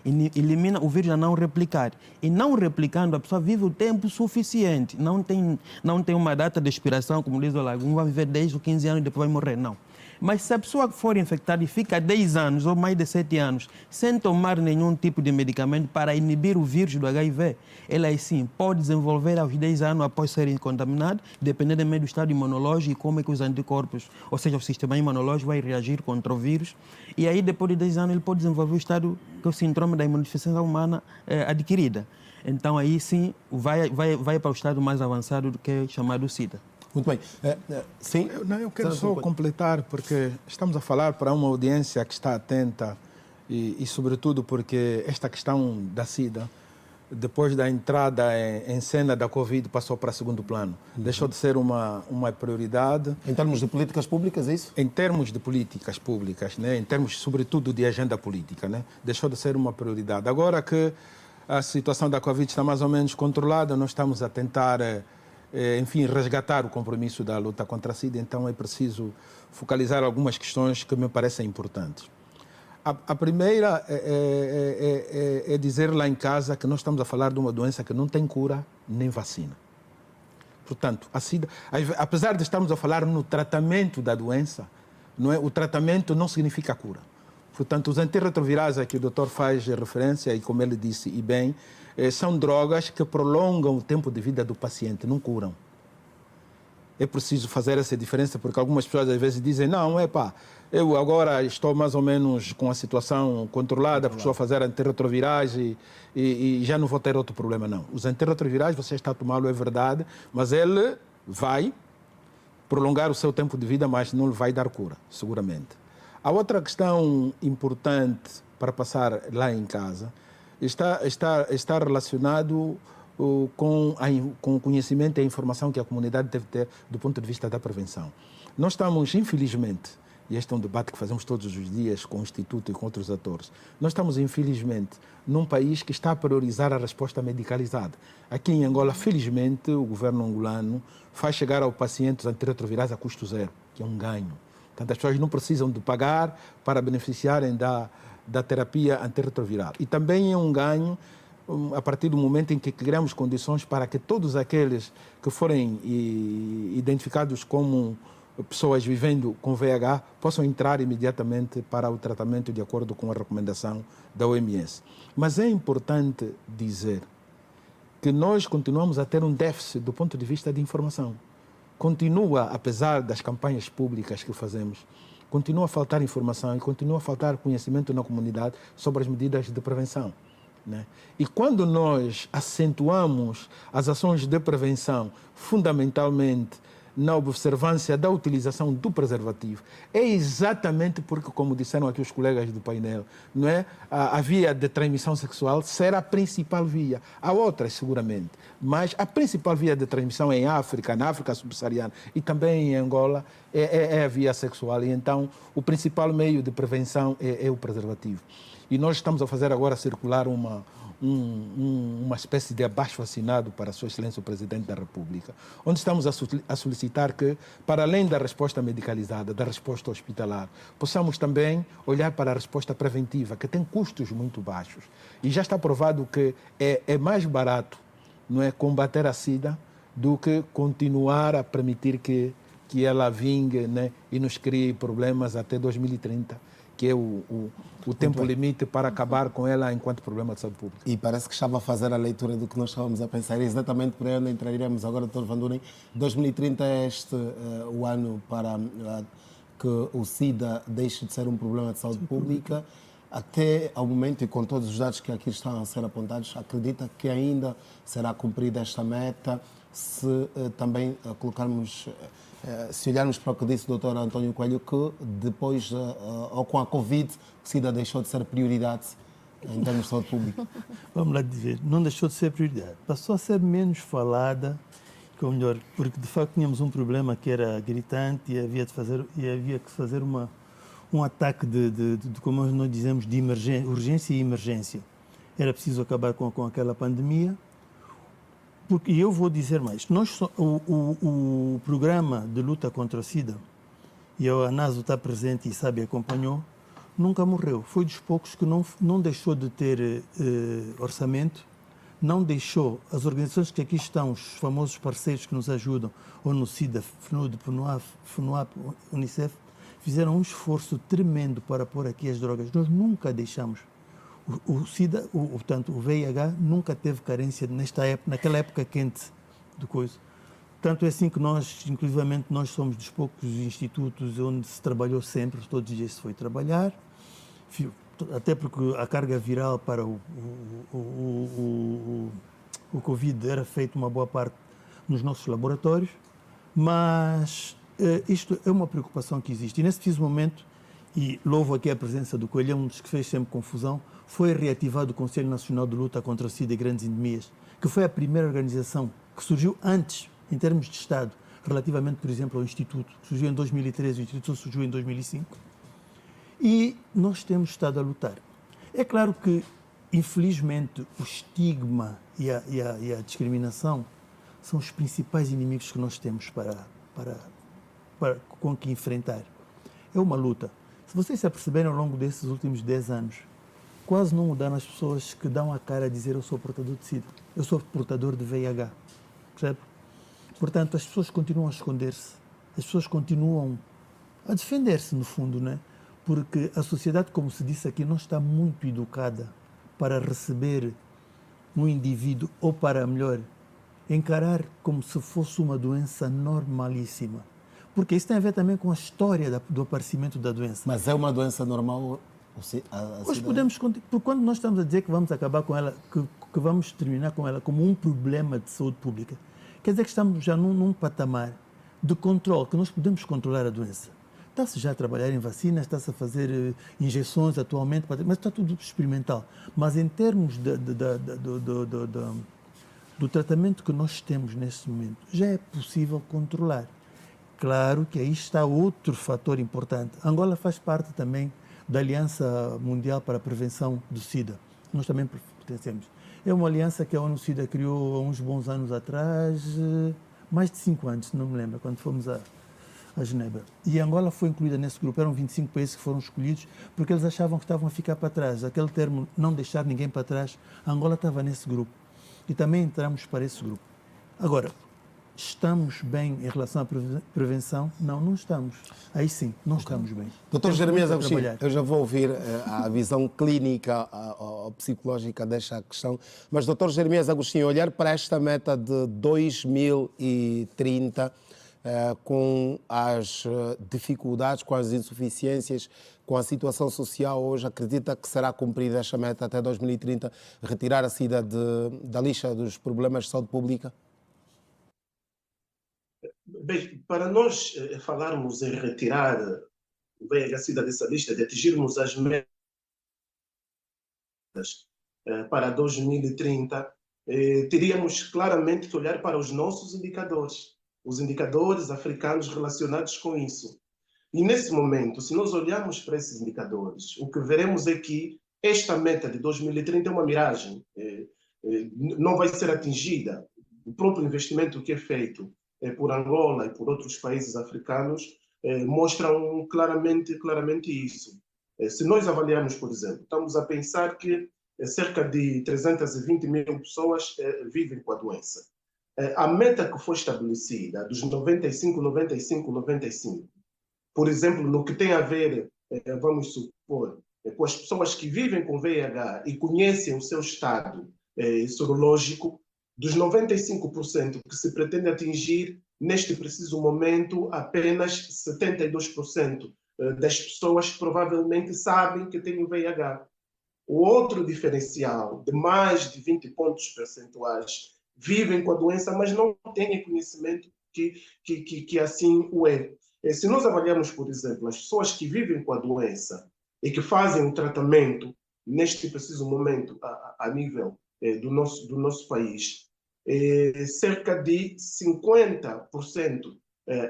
elimina o vírus a não replicar. E não replicando, a pessoa vive o tempo suficiente. Não tem uma data de expiração, como diz o Lagum, vai viver 10 ou 15 anos e depois vai morrer. Não. Mas se a pessoa for infectada e fica 10 anos ou mais de 7 anos sem tomar nenhum tipo de medicamento para inibir o vírus do HIV, ela aí sim pode desenvolver aos 10 anos após serem contaminados, dependendo do estado imunológico e como é que os anticorpos, ou seja, o sistema imunológico vai reagir contra o vírus. E aí, depois de 10 anos, ele pode desenvolver o estado que é o síndrome da imunodeficiência humana adquirida. Então, aí sim, vai para o estado mais avançado do que é chamado SIDA. Muito bem. Sim? Eu quero só completar, porque estamos a falar para uma audiência que está atenta e sobretudo, porque esta questão da SIDA, depois da entrada em cena da Covid, passou para segundo plano. Deixou de ser uma prioridade. Em termos de políticas públicas, é isso? Em termos de políticas públicas, né? Em termos, sobretudo, de agenda política, né? Deixou de ser uma prioridade. Agora que a situação da Covid está mais ou menos controlada, nós estamos a tentar... enfim, resgatar o compromisso da luta contra a SIDA, então é preciso focalizar algumas questões que me parecem importantes. A primeira é dizer lá em casa que nós estamos a falar de uma doença que não tem cura nem vacina. Portanto, a SIDA, apesar de estarmos a falar no tratamento da doença, não é? O tratamento não significa cura. Portanto, os antirretrovirais a que o doutor faz referência, e como ele disse, e bem, são drogas que prolongam o tempo de vida do paciente, não curam. É preciso fazer essa diferença, porque algumas pessoas às vezes dizem, não, eu agora estou mais ou menos com a situação controlada, porque estou a fazer antirretrovirais e já não vou ter outro problema, não. Os antirretrovirais, você está a tomá-lo, é verdade, mas ele vai prolongar o seu tempo de vida, mas não lhe vai dar cura, seguramente. A outra questão importante para passar lá em casa está relacionado com o conhecimento e a informação que a comunidade deve ter do ponto de vista da prevenção. Nós estamos, infelizmente, e este é um debate que fazemos todos os dias com o Instituto e com outros atores, nós estamos, infelizmente, num país que está a priorizar a resposta medicalizada. Aqui em Angola, felizmente, o governo angolano faz chegar ao paciente os antirretrovirais a custo zero, que é um ganho. Portanto, as pessoas não precisam de pagar para beneficiarem da terapia antirretroviral. E também é um ganho a partir do momento em que criamos condições para que todos aqueles que forem identificados como pessoas vivendo com VIH possam entrar imediatamente para o tratamento de acordo com a recomendação da OMS. Mas é importante dizer que nós continuamos a ter um déficit do ponto de vista de informação. Continua, apesar das campanhas públicas que fazemos, continua a faltar informação e continua a faltar conhecimento na comunidade sobre as medidas de prevenção, né? E quando nós acentuamos as ações de prevenção, fundamentalmente na observância da utilização do preservativo, é exatamente porque, como disseram aqui os colegas do painel, não é? A via de transmissão sexual será a principal via. Há outras, seguramente, mas a principal via de transmissão é na África subsaariana e também em Angola é a via sexual. E então, o principal meio de prevenção é o preservativo. E nós estamos a fazer agora circular uma espécie de abaixo-assinado para a Sua Excelência o Presidente da República, onde estamos a solicitar que, para além da resposta medicalizada, da resposta hospitalar, possamos também olhar para a resposta preventiva, que tem custos muito baixos. E já está provado que é mais barato, não é, combater a SIDA do que continuar a permitir que ela vingue, né, e nos crie problemas até 2030. Que é o tempo limite para acabar com ela enquanto problema de saúde pública. E parece que estava a fazer a leitura do que nós estávamos a pensar. Exatamente por aí onde entraremos agora, Dr. Van Dunen. 2030 é o ano para que o SIDA deixe de ser um problema de saúde pública. Até ao momento, e com todos os dados que aqui estão a ser apontados, acredita que ainda será cumprida esta meta se também colocarmos... Se olharmos para o que disse o Dr. António Coelho, que depois, ou com a Covid, o SIDA deixou de ser prioridade em termos de saúde pública? Vamos lá dizer, não deixou de ser prioridade. Passou a ser menos falada, ou melhor, porque de facto tínhamos um problema que era gritante e havia que fazer um ataque de como nós dizemos, de urgência e emergência. Era preciso acabar com aquela pandemia. Porque eu vou dizer mais, o programa de luta contra o SIDA, e a ANASO está presente e sabe, acompanhou, nunca morreu. Foi dos poucos que não deixou de ter orçamento, não deixou. As organizações que aqui estão, os famosos parceiros que nos ajudam, ONU, SIDA, FNUD, FNUAP, UNICEF, fizeram um esforço tremendo para pôr aqui as drogas. Nós nunca deixamos. O SIDA, portanto, o VIH nunca teve carência naquela época quente de coisa. Tanto é assim que nós, inclusivamente, nós somos dos poucos institutos onde se trabalhou sempre, todos os dias se foi trabalhar, até porque a carga viral para o Covid era feita uma boa parte nos nossos laboratórios, mas isto é uma preocupação que existe. E nesse preciso momento, e louvo aqui a presença do Coelho, um dos que fez sempre confusão, foi reativado o Conselho Nacional de Luta contra o SIDA e Grandes Endemias, que foi a primeira organização que surgiu antes, em termos de Estado, relativamente, por exemplo, ao Instituto, que surgiu em 2013, o Instituto surgiu em 2005, e nós temos estado a lutar. É claro que, infelizmente, o estigma e a discriminação são os principais inimigos que nós temos com que enfrentar. É uma luta. Se vocês se aperceberem ao longo desses últimos 10 anos, quase não mudaram as pessoas que dão a cara a dizer eu sou portador de SIDA, eu sou portador de VIH, percebe? Portanto, as pessoas continuam a esconder-se, as pessoas continuam a defender-se, no fundo, né? Porque a sociedade, como se disse aqui, não está muito educada para receber um indivíduo, ou para, melhor, encarar como se fosse uma doença normalíssima. Porque isso tem a ver também com a história do aparecimento da doença. Mas é uma doença normal? Nós podemos, porque quando nós estamos a dizer que vamos acabar com ela, que vamos terminar com ela como um problema de saúde pública, quer dizer que estamos já num patamar de controle, que nós podemos controlar a doença. Está-se já a trabalhar em vacinas, está-se a fazer injeções atualmente, mas está tudo experimental. Mas em termos do tratamento que nós temos neste momento, já é possível controlar. Claro que aí está outro fator importante. Angola faz parte também da Aliança Mundial para a Prevenção do SIDA. Nós também pertencemos. É uma aliança que a ONU-SIDA criou há uns bons anos atrás, mais de 5 anos, se não me lembro, quando fomos a Genebra. E Angola foi incluída nesse grupo. Eram 25 países que foram escolhidos porque eles achavam que estavam a ficar para trás. Aquele termo, não deixar ninguém para trás, Angola estava nesse grupo. E também entramos para esse grupo. Agora, estamos bem em relação à prevenção? Não estamos. Aí sim, não estamos bem. Doutor Jeremias Agostinho, eu já vou ouvir a visão clínica ou psicológica desta questão, mas doutor Jeremias Agostinho, olhar para esta meta de 2030, com as dificuldades, com as insuficiências, com a situação social hoje, acredita que será cumprida esta meta até 2030, retirar a SIDA da lista dos problemas de saúde pública? Bem, para nós falarmos em retirar o VIH-Sida dessa lista, de atingirmos as metas para 2030, teríamos claramente que olhar para os nossos indicadores, os indicadores africanos relacionados com isso. E nesse momento, se nós olharmos para esses indicadores, o que veremos é que esta meta de 2030 é uma miragem, não vai ser atingida. O próprio investimento que é feito por Angola e por outros países africanos mostram claramente isso. Se nós avaliarmos, por exemplo, estamos a pensar que cerca de 320 mil pessoas vivem com a doença. A meta que foi estabelecida, dos 95, por exemplo, no que tem a ver, vamos supor, com as pessoas que vivem com VIH e conhecem o seu estado sorológico, dos 95% que se pretende atingir, neste preciso momento, apenas 72% das pessoas provavelmente sabem que têm o VIH. O outro diferencial, de mais de 20 pontos percentuais, vivem com a doença, mas não têm conhecimento que assim o é. Se nós avaliarmos, por exemplo, as pessoas que vivem com a doença e que fazem o tratamento, neste preciso momento, a nível do nosso país, cerca de 50%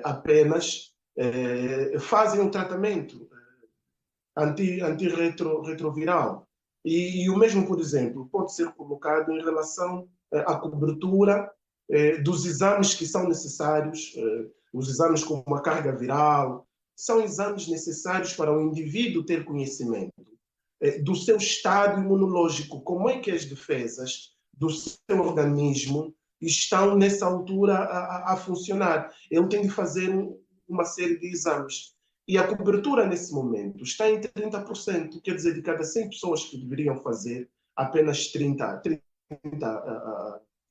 apenas fazem um tratamento antirretroviral. E o mesmo, por exemplo, pode ser colocado em relação à cobertura dos exames que são necessários, os exames como a carga viral, são exames necessários para o indivíduo ter conhecimento do seu estado imunológico, como é que as defesas do seu organismo estão nessa altura a funcionar. Ele tem de fazer uma série de exames. E a cobertura nesse momento está em 30%, quer dizer, de cada 100 pessoas que deveriam fazer, apenas 30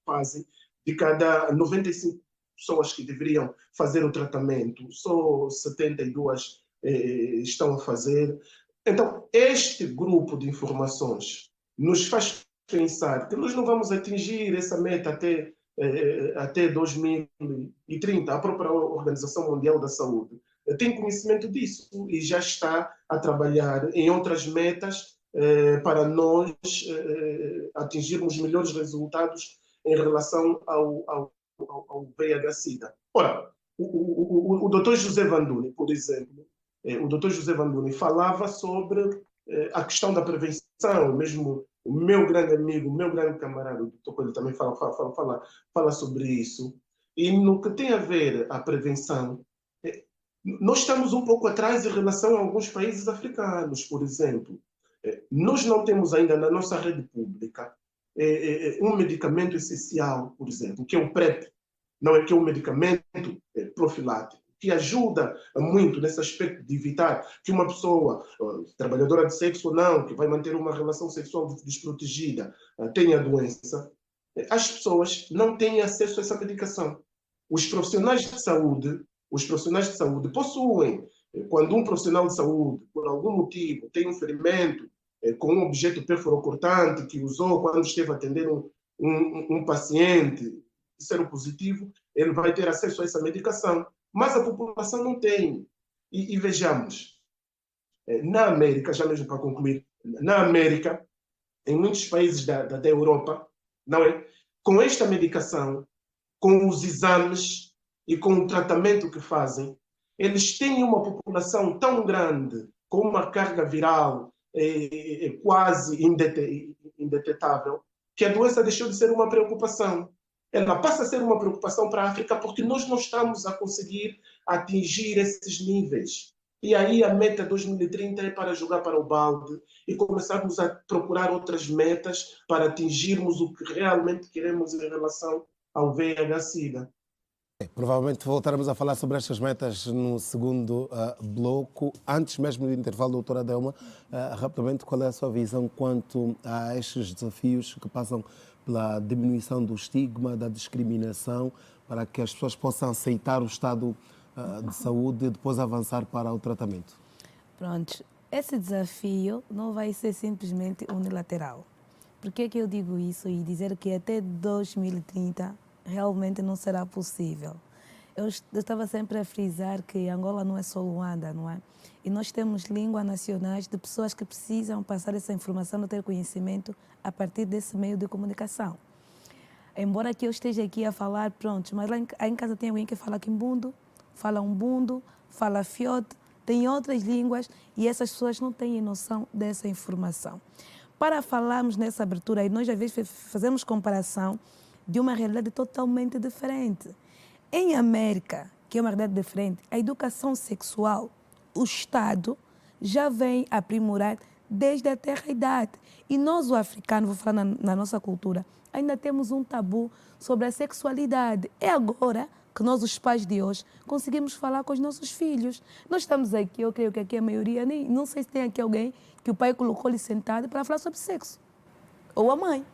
fazem, de cada 95 pessoas que deveriam fazer o tratamento, só 72 estão a fazer. Então, este grupo de informações nos faz pensar que nós não vamos atingir essa meta até 2030. A própria Organização Mundial da Saúde tem conhecimento disso e já está a trabalhar em outras metas para nós atingirmos melhores resultados em relação ao VIH-Sida. Ora, o Dr. José Vanduni, por exemplo, o Dr. José Vanduni falava sobre a questão da prevenção, mesmo o meu grande amigo, o meu grande camarada, o Dr. Coelho também fala sobre isso. E no que tem a ver a prevenção, nós estamos um pouco atrás em relação a alguns países africanos, por exemplo. Nós não temos ainda na nossa rede pública um medicamento essencial, por exemplo, que é o PrEP, não é que é um medicamento profilático, que ajuda muito nesse aspecto de evitar que uma pessoa, trabalhadora de sexo ou não, que vai manter uma relação sexual desprotegida, tenha a doença. As pessoas não têm acesso a essa medicação. Os profissionais de saúde possuem. Quando um profissional de saúde, por algum motivo, tem um ferimento com um objeto perforocortante que usou quando esteve a atender um paciente seropositivo, ele vai ter acesso a essa medicação. Mas a população não tem. E vejamos, na América, já mesmo para concluir, na América, em muitos países da Europa, não é? Com esta medicação, com os exames e com o tratamento que fazem, eles têm uma população tão grande, com uma carga viral quase indetetável, que a doença deixou de ser uma preocupação. Ela passa a ser uma preocupação para a África porque nós não estamos a conseguir atingir esses níveis. E aí a meta 2030 é para jogar para o balde e começarmos a procurar outras metas para atingirmos o que realmente queremos em relação ao VIH-Sida. Provavelmente voltaremos a falar sobre estas metas no segundo bloco. Antes mesmo do intervalo, doutora Delma, rapidamente, qual é a sua visão quanto a estes desafios que passam pela diminuição do estigma, da discriminação, para que as pessoas possam aceitar o estado de saúde e depois avançar para o tratamento? Pronto, esse desafio não vai ser simplesmente unilateral. Por que eu digo isso e dizer que até 2030 realmente não será possível? Eu estava sempre a frisar que Angola não é só Luanda, não é? E nós temos línguas nacionais de pessoas que precisam passar essa informação, ter conhecimento a partir desse meio de comunicação. Embora que eu esteja aqui a falar, pronto, mas lá em casa tem alguém que fala quimbundo, fala umbundo, fala fiote, tem outras línguas e essas pessoas não têm noção dessa informação. Para falarmos nessa abertura, e nós às vezes fazemos comparação de uma realidade totalmente diferente. Em América, que é uma realidade diferente, a educação sexual, o Estado já vem aprimorar desde a terra-idade. E nós, o africano, vou falar na nossa cultura, ainda temos um tabu sobre a sexualidade. É agora que nós, os pais de hoje, conseguimos falar com os nossos filhos. Nós estamos aqui, eu creio que aqui a maioria, não sei se tem aqui alguém que o pai colocou-lhe sentado para falar sobre sexo. Ou a mãe.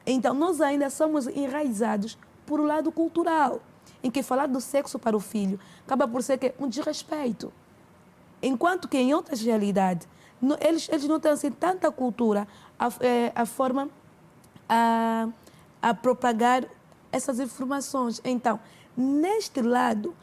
Então, nós ainda somos enraizados por um lado cultural, em que falar do sexo para o filho acaba por ser um desrespeito. Enquanto que em outras realidades, eles não têm assim, tanta cultura, a forma a propagar essas informações. Então, neste lado,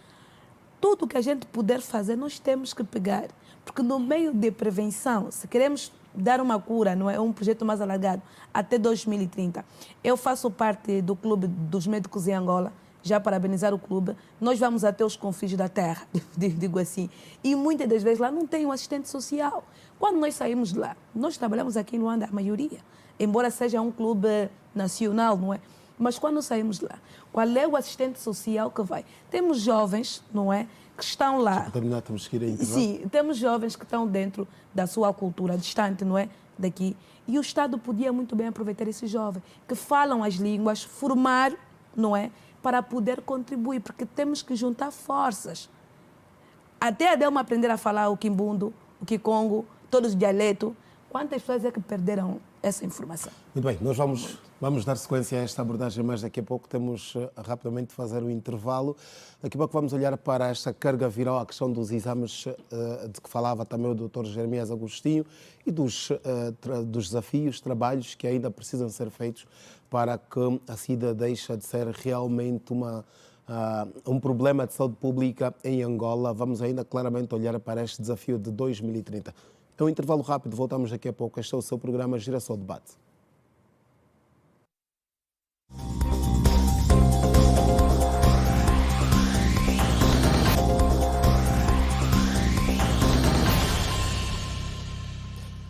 tudo que a gente puder fazer, nós temos que pegar. Porque no meio de prevenção, se queremos dar uma cura, não é um projeto mais alargado, até 2030. Eu faço parte do Clube dos Médicos em Angola, já parabenizar o clube. Nós vamos até os confins da terra, digo assim. E muitas das vezes lá não tem um assistente social. Quando nós saímos de lá, nós trabalhamos aqui em Luanda, a maioria, embora seja um clube nacional, não é? Mas quando saímos de lá, qual é o assistente social que vai? Temos jovens, não é? que estão lá. Terminar, temos que ir a intervalo. Sim, temos jovens que estão dentro da sua cultura, distante, não é? Daqui. E o Estado podia muito bem aproveitar esses jovens que falam as línguas, formar, não é? Para poder contribuir, porque temos que juntar forças. Até a Delma aprender a falar o quimbundo, o quicongo, todos os dialetos. Quantas pessoas é que perderam essa informação? Muito bem, nós vamos dar sequência a esta abordagem, mas daqui a pouco temos rapidamente de fazer um intervalo. Daqui a pouco vamos olhar para esta carga viral, a questão dos exames de que falava também o Dr. Jeremias Agostinho e dos desafios, trabalhos que ainda precisam ser feitos para que a SIDA deixe de ser realmente um problema de saúde pública em Angola. Vamos ainda claramente olhar para este desafio de 2030. É um intervalo rápido, voltamos daqui a pouco. Este é o seu programa Girassol Debate.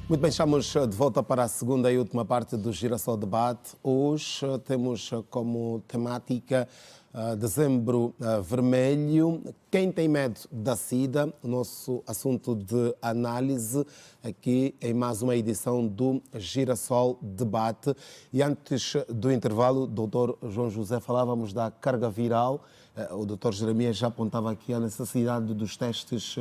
Muito bem, estamos de volta para a segunda e última parte do Girassol Debate. Hoje temos como temática Dezembro Vermelho. Quem tem medo da SIDA? O nosso assunto de análise aqui em mais uma edição do Girassol Debate. E antes do intervalo, Dr. João José, falávamos da carga viral. O Dr. Jeremias já apontava aqui a necessidade dos testes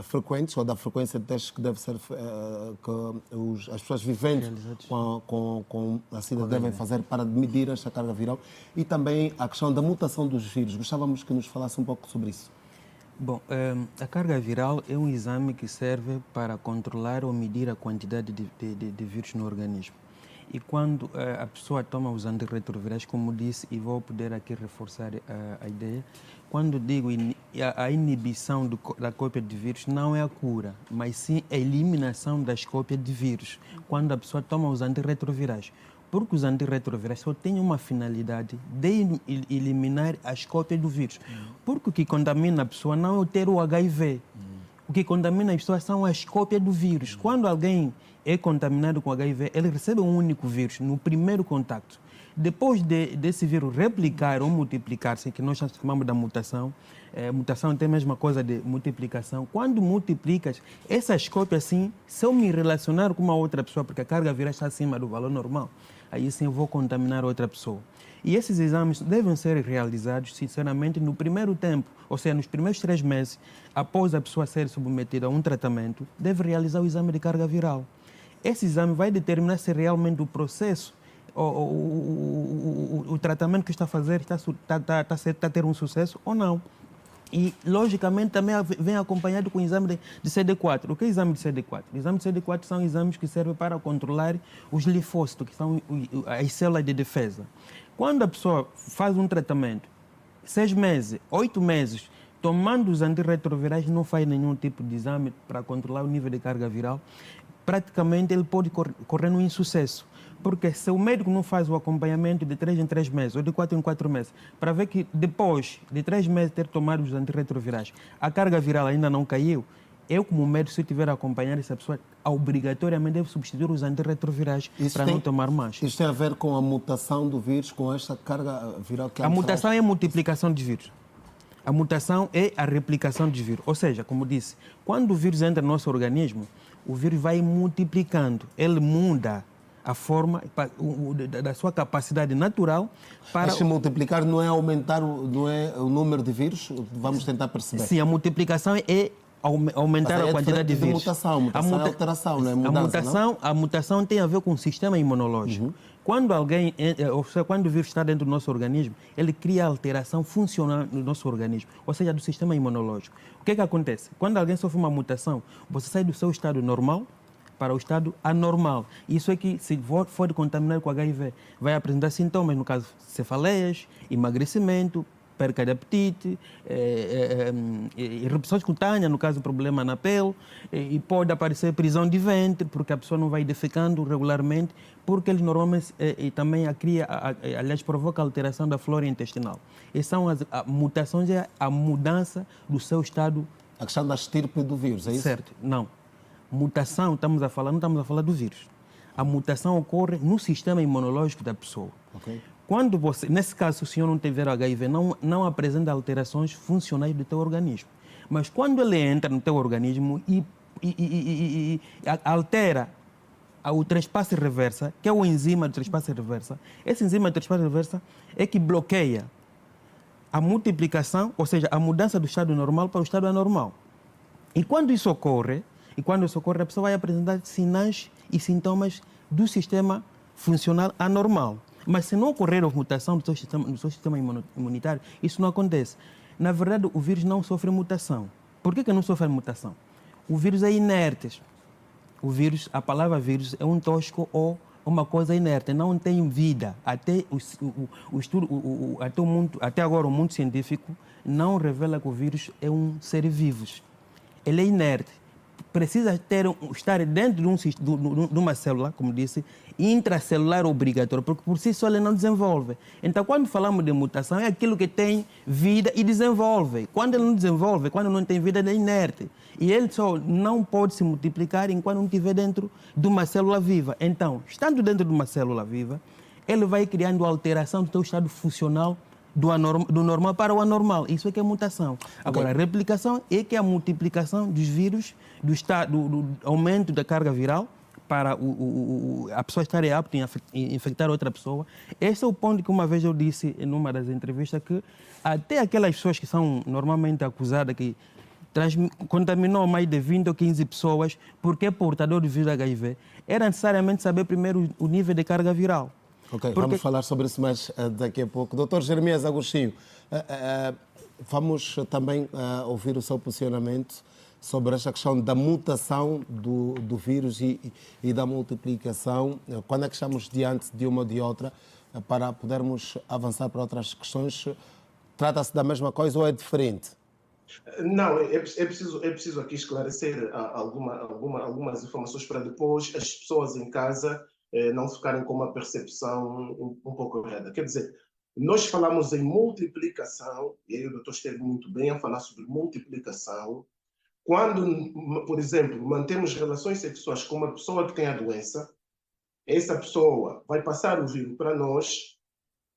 frequentes, ou da frequência de testes que deve ser que as pessoas viventes com a SIDA devem fazer para medir esta carga viral, e também a questão da mutação dos vírus. Gostávamos que nos falasse um pouco sobre isso. Bom, a carga viral é um exame que serve para controlar ou medir a quantidade de vírus no organismo. E quando a pessoa toma os antirretrovirais, como disse, e vou poder aqui reforçar a ideia, quando digo a inibição da cópia de vírus, não é a cura, mas sim a eliminação das cópias de vírus, quando a pessoa toma os antirretrovirais. Porque os antirretrovirais só têm uma finalidade de eliminar as cópias do vírus. Porque o que contamina a pessoa não é ter o HIV. O que contamina a pessoa são as cópias do vírus. Quando alguém é contaminado com HIV, ele recebe um único vírus no primeiro contato. Depois desse vírus replicar ou multiplicar-se, que nós chamamos da mutação, mutação tem a mesma coisa de multiplicação. Quando multiplicas, essas cópias, sim, se eu me relacionar com uma outra pessoa, porque a carga viral está acima do valor normal, aí sim eu vou contaminar outra pessoa. E esses exames devem ser realizados, sinceramente, no primeiro tempo, ou seja, nos primeiros 3 meses, após a pessoa ser submetida a um tratamento, deve realizar o exame de carga viral. Esse exame vai determinar se realmente o processo, o tratamento que está a fazer está a ter um sucesso ou não. E, logicamente, também vem acompanhado com o exame de CD4. O que é o exame de CD4? O exame de CD4 são exames que servem para controlar os linfócitos, que são as células de defesa. Quando a pessoa faz um tratamento, 6 meses, 8 meses, tomando os antirretrovirais, não faz nenhum tipo de exame para controlar o nível de carga viral, praticamente ele pode correr no insucesso. Porque se o médico não faz o acompanhamento de 3 em 3 meses ou de 4 em 4 meses, para ver que depois de 3 meses ter tomado os antirretrovirais, a carga viral ainda não caiu, eu, como médico, se eu tiver a acompanhar essa pessoa, obrigatoriamente devo substituir os antirretrovirais para não tomar mais. Isso tem a ver com a mutação do vírus, com esta carga viral que a mutação é a multiplicação de vírus. A mutação é a replicação de vírus. Ou seja, como disse, quando o vírus entra no nosso organismo, o vírus vai multiplicando, ele muda a forma da sua capacidade natural para... Mas se multiplicar não é aumentar não é o número de vírus? Vamos tentar perceber. Sim, a multiplicação é aumentar a quantidade de vírus. Mutação é alteração, não é mudança, a mutação tem a ver com o sistema imunológico. Quando quando o vírus está dentro do nosso organismo, ele cria alteração funcional no nosso organismo, ou seja, do sistema imunológico. O que é que acontece? Quando alguém sofre uma mutação, você sai do seu estado normal para o estado anormal. Isso é que, se for contaminado com HIV, vai apresentar sintomas, no caso, cefaleias, emagrecimento, perca de apetite, erupções cutâneas, no caso, problema na pele, e pode aparecer prisão de ventre, porque a pessoa não vai defecando regularmente, porque eles normalmente também aliás, provoca alteração da flora intestinal. E são as mutações, é a mudança do seu estado. A questão da estirpe do vírus, é isso? Certo, não. Mutação, não estamos a falar do vírus. A mutação ocorre no sistema imunológico da pessoa. Okay. Quando você, nesse caso, se o senhor não tiver HIV, não apresenta alterações funcionais do teu organismo. Mas quando ele entra no teu organismo e altera o trespasse reversa, que é o enzima do trespasse reversa, esse enzima do trespasse reversa é que bloqueia a multiplicação, ou seja, a mudança do estado normal para o estado anormal. E quando isso ocorre, a pessoa vai apresentar sinais e sintomas do sistema funcional anormal. Mas se não ocorrer a mutação do seu sistema imunitário, isso não acontece. Na verdade, o vírus não sofre mutação. Por que não sofre mutação? O vírus é inerte. O vírus, a palavra vírus é um tóxico ou uma coisa inerte, não tem vida. Até o estudo, até agora o mundo científico não revela que o vírus é um ser vivo. Ele é inerte. Precisa estar dentro de uma célula, como disse, intracelular obrigatório, porque por si só ele não desenvolve. Então, quando falamos de mutação, é aquilo que tem vida e desenvolve. Quando ele não desenvolve, quando não tem vida, ele é inerte. E ele só não pode se multiplicar enquanto não estiver dentro de uma célula viva. Então, estando dentro de uma célula viva, ele vai criando alteração do seu estado funcional do normal para o anormal. Isso é que é mutação. Agora, a replicação é que é a multiplicação dos vírus, do aumento da carga viral para a pessoa estar apta em infectar outra pessoa. Esse é o ponto que uma vez eu disse em uma das entrevistas, que até aquelas pessoas que são normalmente acusadas que contaminou mais de 20 ou 15 pessoas porque é portador do vírus HIV, era necessariamente saber primeiro o nível de carga viral. Ok, vamos falar sobre isso mais daqui a pouco. Dr. Jeremias Agostinho, vamos também ouvir o seu posicionamento sobre esta questão da mutação do vírus e da multiplicação. Quando é que estamos diante de uma ou de outra, para podermos avançar para outras questões? Trata-se da mesma coisa ou é diferente? Não, é preciso aqui esclarecer algumas informações para depois as pessoas em casa não ficarem com uma percepção um pouco errada. Quer dizer, nós falamos em multiplicação, e aí o doutor esteve muito bem a falar sobre multiplicação, quando, por exemplo, mantemos relações sexuais com uma pessoa que tem a doença, essa pessoa vai passar o vírus para nós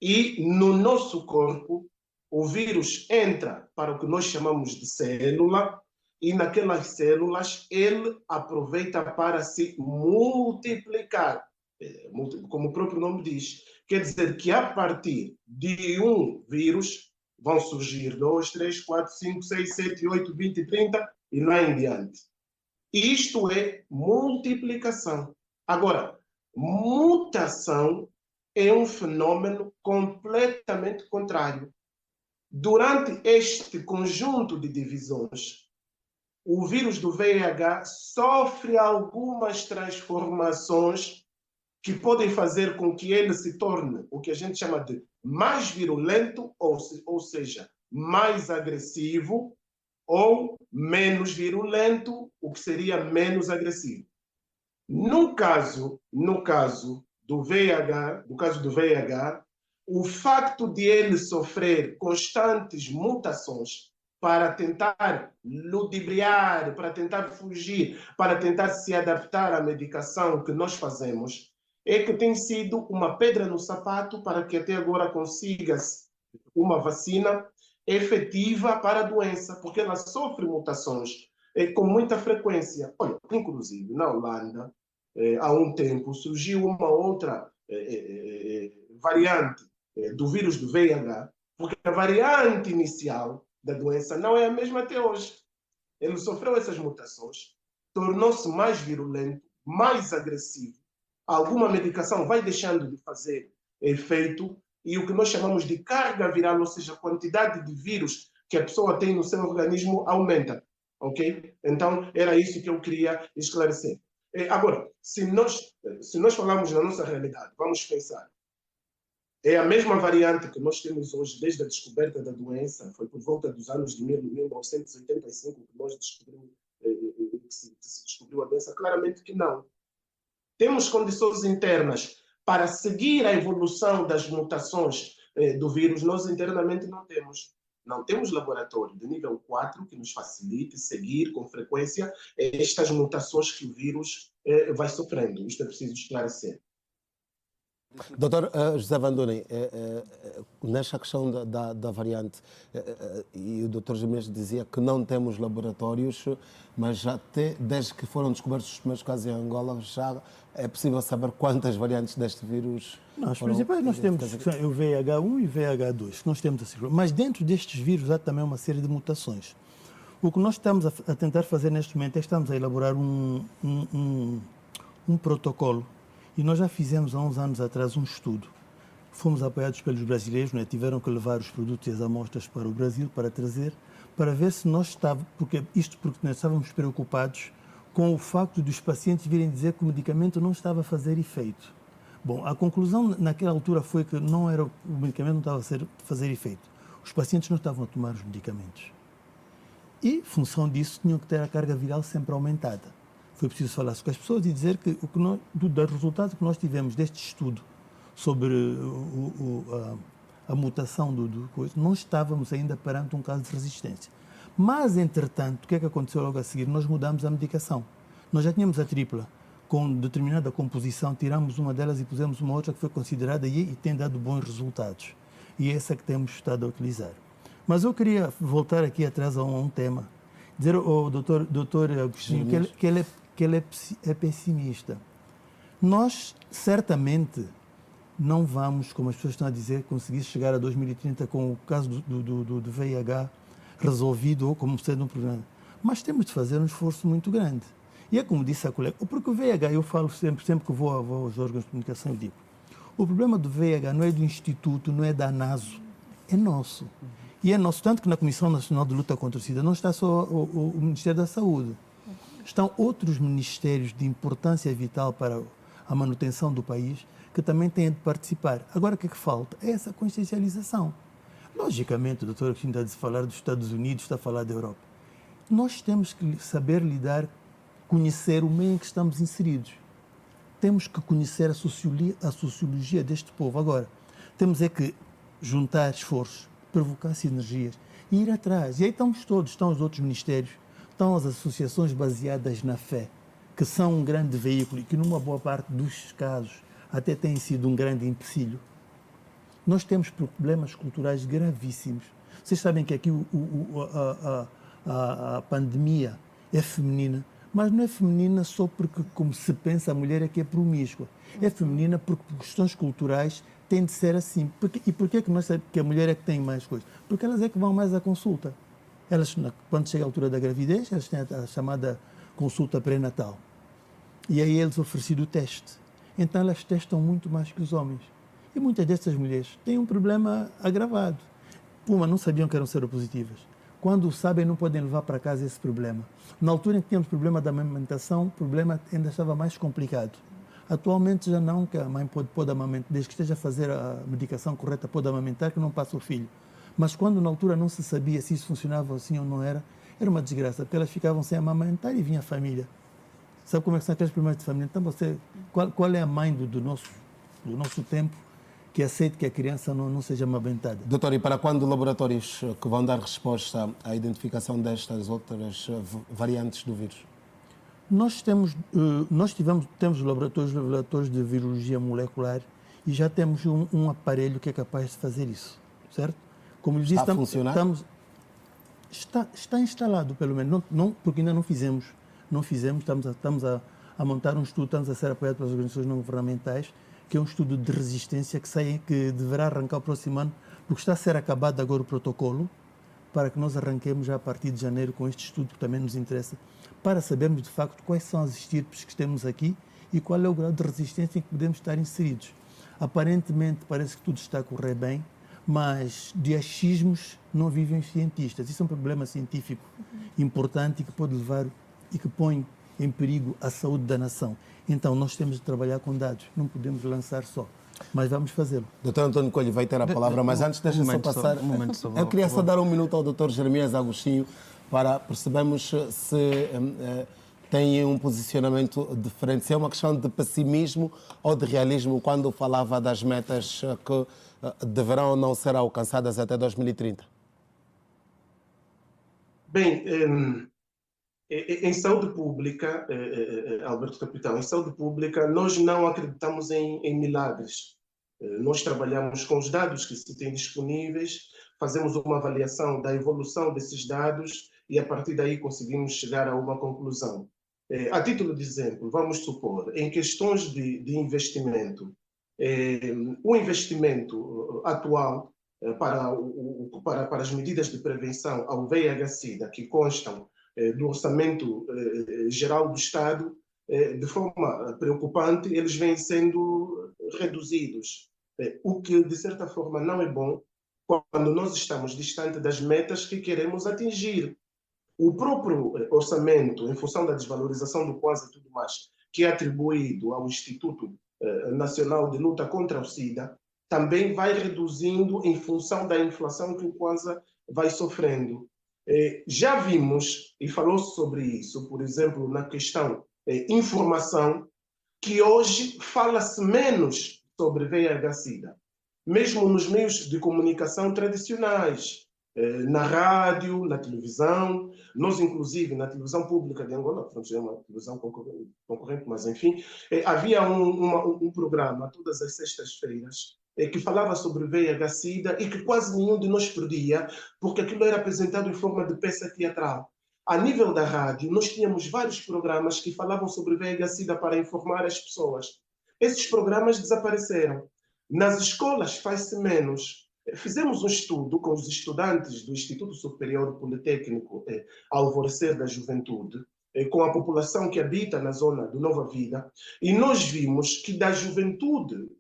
e no nosso corpo o vírus entra para o que nós chamamos de célula e naquelas células ele aproveita para se multiplicar. Como o próprio nome diz, quer dizer que a partir de um vírus vão surgir 2, 3, 4, 5, 6, 7, 8, 20, 30 e lá em diante. Isto é multiplicação. Agora, mutação é um fenômeno completamente contrário. Durante este conjunto de divisões, o vírus do VIH sofre algumas transformações que podem fazer com que ele se torne o que a gente chama de mais virulento, ou seja, mais agressivo, ou menos virulento, o que seria menos agressivo. No caso do VIH, o facto de ele sofrer constantes mutações para tentar ludibriar, para tentar fugir, para tentar se adaptar à medicação que nós fazemos, é que tem sido uma pedra no sapato para que até agora consiga-se uma vacina efetiva para a doença, porque ela sofre mutações com muita frequência. Olha, inclusive na Holanda, há um tempo, surgiu uma outra variante do vírus do VIH, porque a variante inicial da doença não é a mesma até hoje. Ele sofreu essas mutações, tornou-se mais virulento, mais agressivo. Alguma medicação vai deixando de fazer efeito e o que nós chamamos de carga viral, ou seja, a quantidade de vírus que a pessoa tem no seu organismo aumenta. Ok? Então, era isso que eu queria esclarecer. Agora, se nós falarmos da nossa realidade, vamos pensar. É a mesma variante que nós temos hoje desde a descoberta da doença, foi por volta dos anos de 1985 que nós descobrimos, que se descobriu a doença? Claramente que não. Temos condições internas para seguir a evolução das mutações do vírus, nós internamente não temos. Não temos laboratório de nível 4 que nos facilite seguir com frequência estas mutações que o vírus vai sofrendo. Isto é preciso esclarecer. Doutor José Vanduni, nesta questão da variante, e o doutor Jimenez dizia que não temos laboratórios, mas até desde que foram descobertos os primeiros casos em Angola, já é possível saber quantas variantes deste vírus Não, as foram principais nós temos identificadas? o VH1 e o VH2, que nós temos a circular. Mas dentro destes vírus há também uma série de mutações. O que nós estamos a tentar fazer neste momento é que estamos a elaborar um protocolo. E nós já fizemos há uns anos atrás um estudo. Fomos apoiados pelos brasileiros, né? Tiveram que levar os produtos e as amostras para o Brasil para trazer, para ver se nós estávamos, porque nós estávamos preocupados com o facto dos pacientes virem dizer que o medicamento não estava a fazer efeito. Bom, a conclusão naquela altura foi que o medicamento não estava a fazer efeito. Os pacientes não estavam a tomar os medicamentos. E, em função disso, tinham que ter a carga viral sempre aumentada. Foi preciso falar com as pessoas e dizer que do resultado que nós tivemos deste estudo sobre a mutação do coisa, não estávamos ainda perante um caso de resistência. Mas, entretanto, o que é que aconteceu logo a seguir? Nós mudamos a medicação. Nós já tínhamos a tripla com determinada composição, tiramos uma delas e pusemos uma outra que foi considerada e tem dado bons resultados. E é essa que temos estado a utilizar. Mas eu queria voltar aqui atrás a um tema. Dizer ao doutor Agostinho que ele é pessimista. Nós, certamente, não vamos, como as pessoas estão a dizer, conseguir chegar a 2030 com o caso do VIH resolvido ou como sendo um problema. Mas temos de fazer um esforço muito grande. E é como disse a colega, porque o VIH, eu falo sempre que vou aos órgãos de comunicação, eu digo, o problema do VIH não é do Instituto, não é da ANASO, é nosso. E é nosso, tanto que na Comissão Nacional de Luta contra o SIDA não está só o Ministério da Saúde. Estão outros ministérios de importância vital para a manutenção do país que também têm de participar. Agora, o que é que falta? É essa consciencialização. Logicamente, o doutor Agostinho está a falar dos Estados Unidos, está a falar da Europa. Nós temos que saber lidar, conhecer o meio em que estamos inseridos. Temos que conhecer a sociologia deste povo. Agora, temos é que juntar esforços, provocar sinergias e ir atrás. E aí estamos todos, estão os outros ministérios, estão as associações baseadas na fé, que são um grande veículo e que numa boa parte dos casos até têm sido um grande empecilho. Nós temos problemas culturais gravíssimos. Vocês sabem que aqui a pandemia é feminina, mas não é feminina só porque, como se pensa, a mulher é que é promíscua. É feminina porque, por questões culturais, tem de ser assim. E por que nós sabemos que a mulher é que tem mais coisas? Porque elas é que vão mais à consulta. Elas, quando chega a altura da gravidez, elas têm a chamada consulta pré-natal. E aí eles oferecem o teste. Então elas testam muito mais que os homens. E muitas dessas mulheres têm um problema agravado. Uma, não sabiam que eram seropositivas. Quando sabem, não podem levar para casa esse problema. Na altura em que tínhamos problema da amamentação, o problema ainda estava mais complicado. Atualmente já não, que a mãe pode amamentar, desde que esteja a fazer a medicação correta, pode amamentar, que não passa o filho. Mas quando na altura não se sabia se isso funcionava assim ou não era uma desgraça, porque elas ficavam sem amamentar e vinha a família. Sabe como é que são aqueles problemas de família? Então qual é a mãe do nosso tempo que aceite que a criança não seja amamentada? Doutor, e para quando laboratórios que vão dar resposta à identificação destas outras variantes do vírus? Nós temos laboratórios de virologia molecular e já temos um aparelho que é capaz de fazer isso, certo? Como lhes disse, está a funcionar? Está instalado, pelo menos, não, porque ainda não fizemos, estamos a montar um estudo, estamos a ser apoiados pelas organizações não governamentais, que é um estudo de resistência que deverá arrancar o próximo ano, porque está a ser acabado agora o protocolo, para que nós arranquemos já a partir de janeiro com este estudo, que também nos interessa, para sabermos de facto quais são as estirpes que temos aqui e qual é o grau de resistência em que podemos estar inseridos. Aparentemente parece que tudo está a correr bem, mas de achismos não vivem os cientistas. Isso é um problema científico importante e que pode levar e que põe em perigo a saúde da nação. Então nós temos de trabalhar com dados, não podemos lançar só. Mas vamos fazê-lo. Doutor António Coelho vai ter a palavra, mas antes deixa só passar. Eu queria só dar um minuto ao doutor Jeremias Agostinho para percebermos se tem um posicionamento diferente. Se é uma questão de pessimismo ou de realismo quando falava das metas que deverão ou não ser alcançadas até 2030. Bem, em saúde pública, Alberto Capitão, em saúde pública nós não acreditamos em milagres. Nós trabalhamos com os dados que se têm disponíveis, fazemos uma avaliação da evolução desses dados e, a partir daí, conseguimos chegar a uma conclusão. A título de exemplo, vamos supor, em questões de investimento, o investimento atual para as medidas de prevenção ao VIH-Sida, que constam do orçamento geral do Estado, de forma preocupante, eles vêm sendo reduzidos, o que, de certa forma, não é bom quando nós estamos distante das metas que queremos atingir. O próprio orçamento, em função da desvalorização do Kwanza e tudo mais, que é atribuído ao Instituto Nacional de Luta contra o SIDA, também vai reduzindo em função da inflação que o Kwanza vai sofrendo. Já vimos, e falou-se sobre isso, por exemplo, na questão informação, que hoje fala-se menos sobre VIH-Sida, mesmo nos meios de comunicação tradicionais, na rádio, na televisão. Nós, inclusive, na televisão pública de Angola, não é uma televisão concorrente, mas enfim, havia um programa todas as sextas-feiras que falava sobre VIH-Sida e que quase nenhum de nós perdia, porque aquilo era apresentado em forma de peça teatral. A nível da rádio, nós tínhamos vários programas que falavam sobre VIH-Sida para informar as pessoas. Esses programas desapareceram. Nas escolas faz-se menos. Fizemos um estudo com os estudantes do Instituto Superior Politécnico Alvorecer da Juventude, com a população que habita na zona do Nova Vida, e nós vimos que da juventude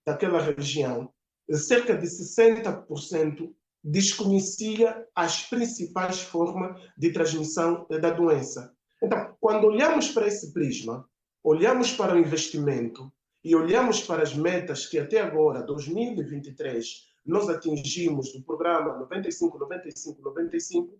daquela região, cerca de 60% desconhecia as principais formas de transmissão da doença. Então, quando olhamos para esse prisma, olhamos para o investimento e olhamos para as metas que até agora, 2023, nós atingimos do programa 95, 95, 95,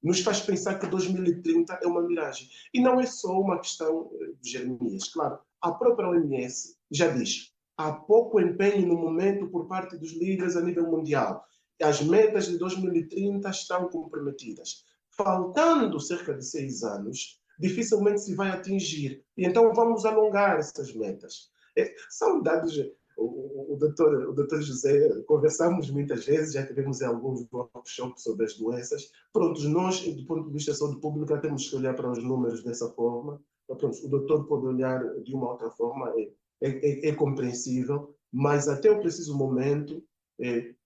nos faz pensar que 2030 é uma miragem. E não é só uma questão de Jeremias. Claro, a própria OMS já diz, há pouco empenho no momento por parte dos líderes a nível mundial. As metas de 2030 estão comprometidas. Faltando cerca de 6 anos, dificilmente se vai atingir. E então vamos alongar essas metas. São dados... O doutor José, conversamos muitas vezes, já tivemos alguns workshops sobre as doenças. Pronto, nós, do ponto de vista da saúde pública, temos que olhar para os números dessa forma. Pronto, o doutor pode olhar de uma outra forma, é compreensível, mas até o preciso momento,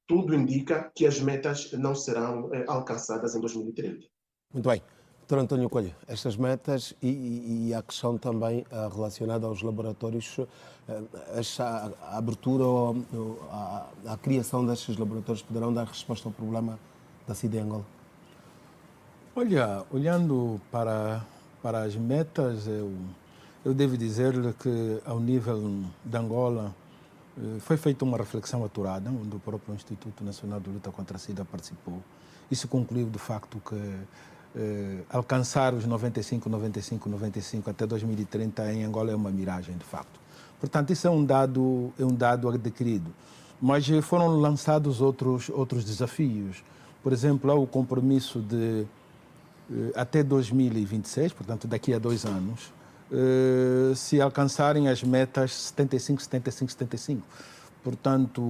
tudo indica que as metas não serão alcançadas em 2030. Muito bem. Dr. António Coelho, estas metas e a questão também relacionada aos laboratórios, a abertura ou a criação destes laboratórios poderão dar resposta ao problema da SIDA em Angola? Olha, olhando para as metas, eu devo dizer-lhe que ao nível de Angola foi feita uma reflexão aturada, onde o próprio Instituto Nacional de Luta contra a SIDA participou. Isso concluiu de facto que alcançar os 95, 95, 95 até 2030 em Angola é uma miragem, de facto. Portanto, isso é um dado adquirido. Mas foram lançados outros desafios. Por exemplo, há o compromisso de, até 2026, portanto, daqui a 2 anos, se alcançarem as metas 75, 75, 75. Portanto,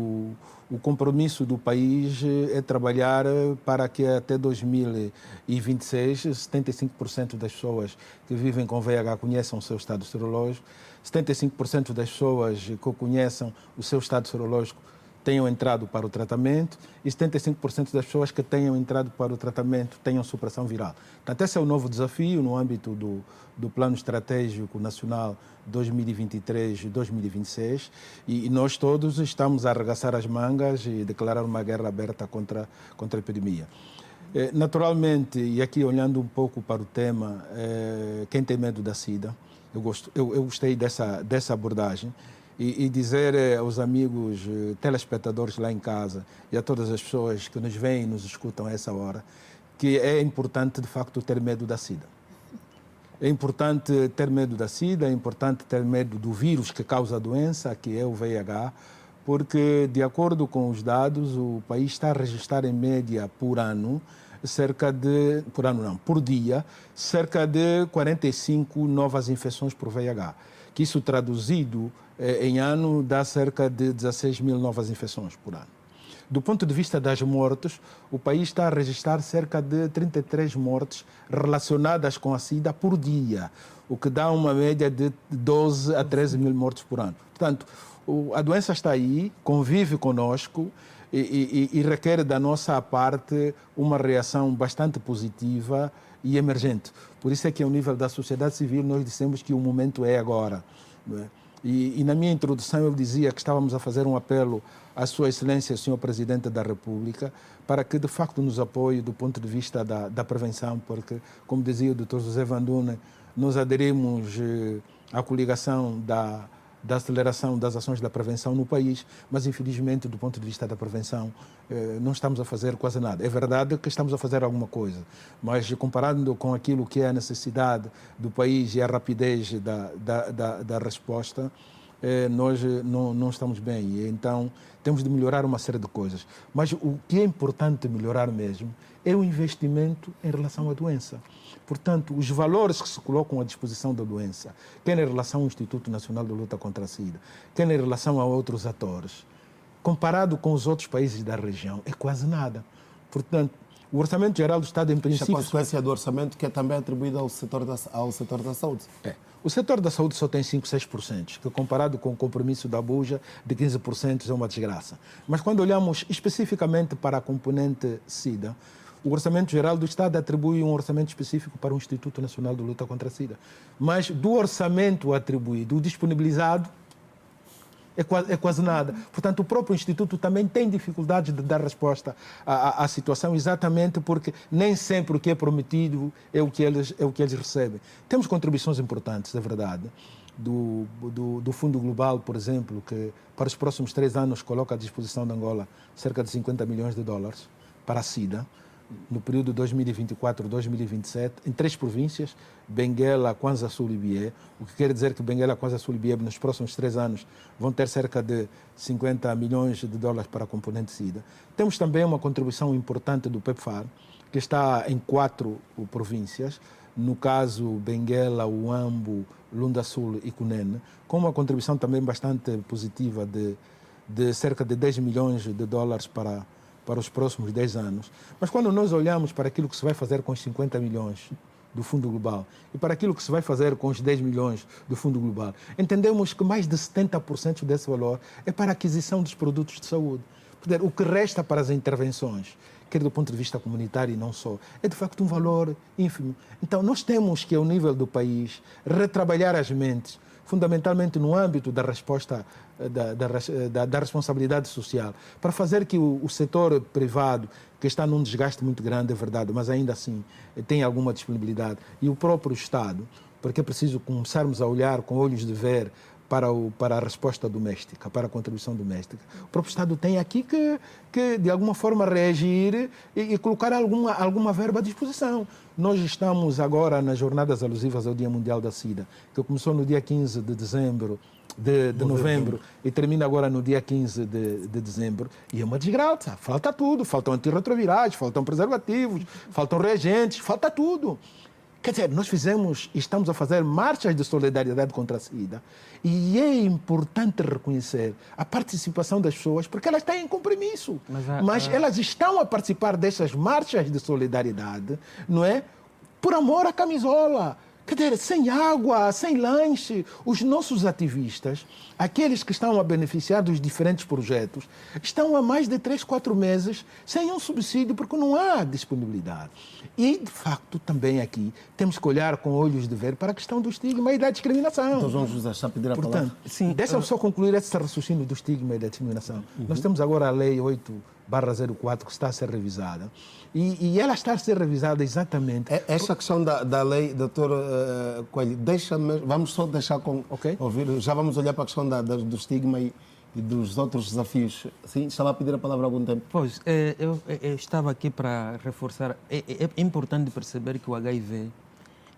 o compromisso do país é trabalhar para que até 2026 75% das pessoas que vivem com VIH conheçam o seu estado serológico, 75% das pessoas que conheçam o seu estado serológico tenham entrado para o tratamento e 75% das pessoas que tenham entrado para o tratamento tenham supressão viral. Portanto, esse é o novo desafio no âmbito do Plano Estratégico Nacional 2023-2026 e nós todos estamos a arregaçar as mangas e declarar uma guerra aberta contra a epidemia. Naturalmente, e aqui olhando um pouco para o tema, quem tem medo da SIDA, eu gostei dessa abordagem. E dizer aos amigos telespectadores lá em casa e a todas as pessoas que nos veem e nos escutam a essa hora que é importante, de facto, ter medo da SIDA. É importante ter medo da SIDA, é importante ter medo do vírus que causa a doença, que é o VIH, porque, de acordo com os dados, o país está a registrar em média por ano, por dia, cerca de 45 novas infecções por VIH. que isso traduzido em ano dá cerca de 16 mil novas infecções por ano. Do ponto de vista das mortes, o país está a registrar cerca de 33 mortes relacionadas com a SIDA por dia, o que dá uma média de 12 a 13 mil mortes por ano. Portanto, a doença está aí, convive conosco e requer da nossa parte uma reação bastante positiva e emergente. Por isso é que, ao nível da sociedade civil, nós dissemos que o momento é agora. Não é? E na minha introdução eu dizia que estávamos a fazer um apelo à Sua Excelência, Sr. Presidente da República, para que de facto nos apoie do ponto de vista da prevenção, porque, como dizia o Dr. José Vanduna, nós aderimos à coligação da aceleração das ações da prevenção no país, mas infelizmente do ponto de vista da prevenção não estamos a fazer quase nada. É verdade que estamos a fazer alguma coisa, mas comparando com aquilo que é a necessidade do país e a rapidez da resposta, nós não estamos bem. E então temos de melhorar uma série de coisas. Mas o que é importante melhorar mesmo é o investimento em relação à doença. Portanto, os valores que se colocam à disposição da doença, quer em relação ao Instituto Nacional de Luta contra a SIDA, quer em relação a outros atores, comparado com os outros países da região, é quase nada. Portanto, o Orçamento Geral do Estado, em princípio... Isso é consequência do orçamento que é também atribuído ao setor da saúde. O setor da saúde só tem 5, 6%, que comparado com o compromisso da Abuja de 15% é uma desgraça. Mas quando olhamos especificamente para a componente SIDA, o Orçamento Geral do Estado atribui um orçamento específico para o Instituto Nacional de Luta contra a SIDA. Mas do orçamento atribuído, o disponibilizado, é quase nada. Portanto, o próprio Instituto também tem dificuldades de dar resposta à situação, exatamente porque nem sempre o que é prometido é o que eles recebem. Temos contribuições importantes, é verdade, do Fundo Global, por exemplo, que para os próximos 3 anos coloca à disposição de Angola cerca de 50 milhões de dólares para a SIDA, no período 2024-2027, em 3 províncias, Benguela, Kwanza Sul e Bié, o que quer dizer que Benguela, Kwanza Sul e Bié, nos próximos 3 anos, vão ter cerca de 50 milhões de dólares para a componente SIDA. Temos também uma contribuição importante do PEPFAR, que está em 4 províncias, no caso Benguela, Uambo, Lunda Sul e Cunene, com uma contribuição também bastante positiva de cerca de 10 milhões de dólares para os próximos 10 anos. Mas quando nós olhamos para aquilo que se vai fazer com os 50 milhões do Fundo Global e para aquilo que se vai fazer com os 10 milhões do Fundo Global, entendemos que mais de 70% desse valor é para a aquisição dos produtos de saúde. O que resta para as intervenções, quer do ponto de vista comunitário e não só, é de facto um valor ínfimo. Então nós temos que, ao nível do país, retrabalhar as mentes, fundamentalmente no âmbito da resposta da responsabilidade social, para fazer que o setor privado, que está num desgaste muito grande, é verdade, mas ainda assim tem alguma disponibilidade, e o próprio Estado, porque é preciso começarmos a olhar com olhos de ver para a resposta doméstica, para a contribuição doméstica. O próprio Estado tem aqui que de alguma forma, reagir e colocar alguma verba à disposição. Nós estamos agora nas jornadas alusivas ao Dia Mundial da SIDA, que começou no dia 15 de novembro e termina agora no dia 15 de dezembro. E é uma desgraça. Falta tudo. Faltam antirretrovirais, faltam preservativos, faltam reagentes, falta tudo. Quer dizer, nós estamos a fazer marchas de solidariedade contra a SIDA e é importante reconhecer a participação das pessoas porque elas têm compromisso. Mas elas estão a participar dessas marchas de solidariedade, não é? Por amor à camisola. Quer dizer, sem água, sem lanche, os nossos ativistas, aqueles que estão a beneficiar dos diferentes projetos, estão há mais de 3, 4 meses sem um subsídio porque não há disponibilidade. E, de facto, também aqui temos que olhar com olhos de ver para a questão do estigma e da discriminação. Então, João José, está a pedir a palavra? Sim, deixa-me só concluir esse raciocínio do estigma e da discriminação. Nós temos agora a Lei 8/04 que está a ser revisada. E ela está a ser revisada exatamente... Esta questão da lei, doutor Coelho, vamos só deixar ouvir, já vamos olhar para a questão do estigma e dos outros desafios. Sim, estava a pedir a palavra há algum tempo. Pois, eu estava aqui para reforçar. É importante perceber que o HIV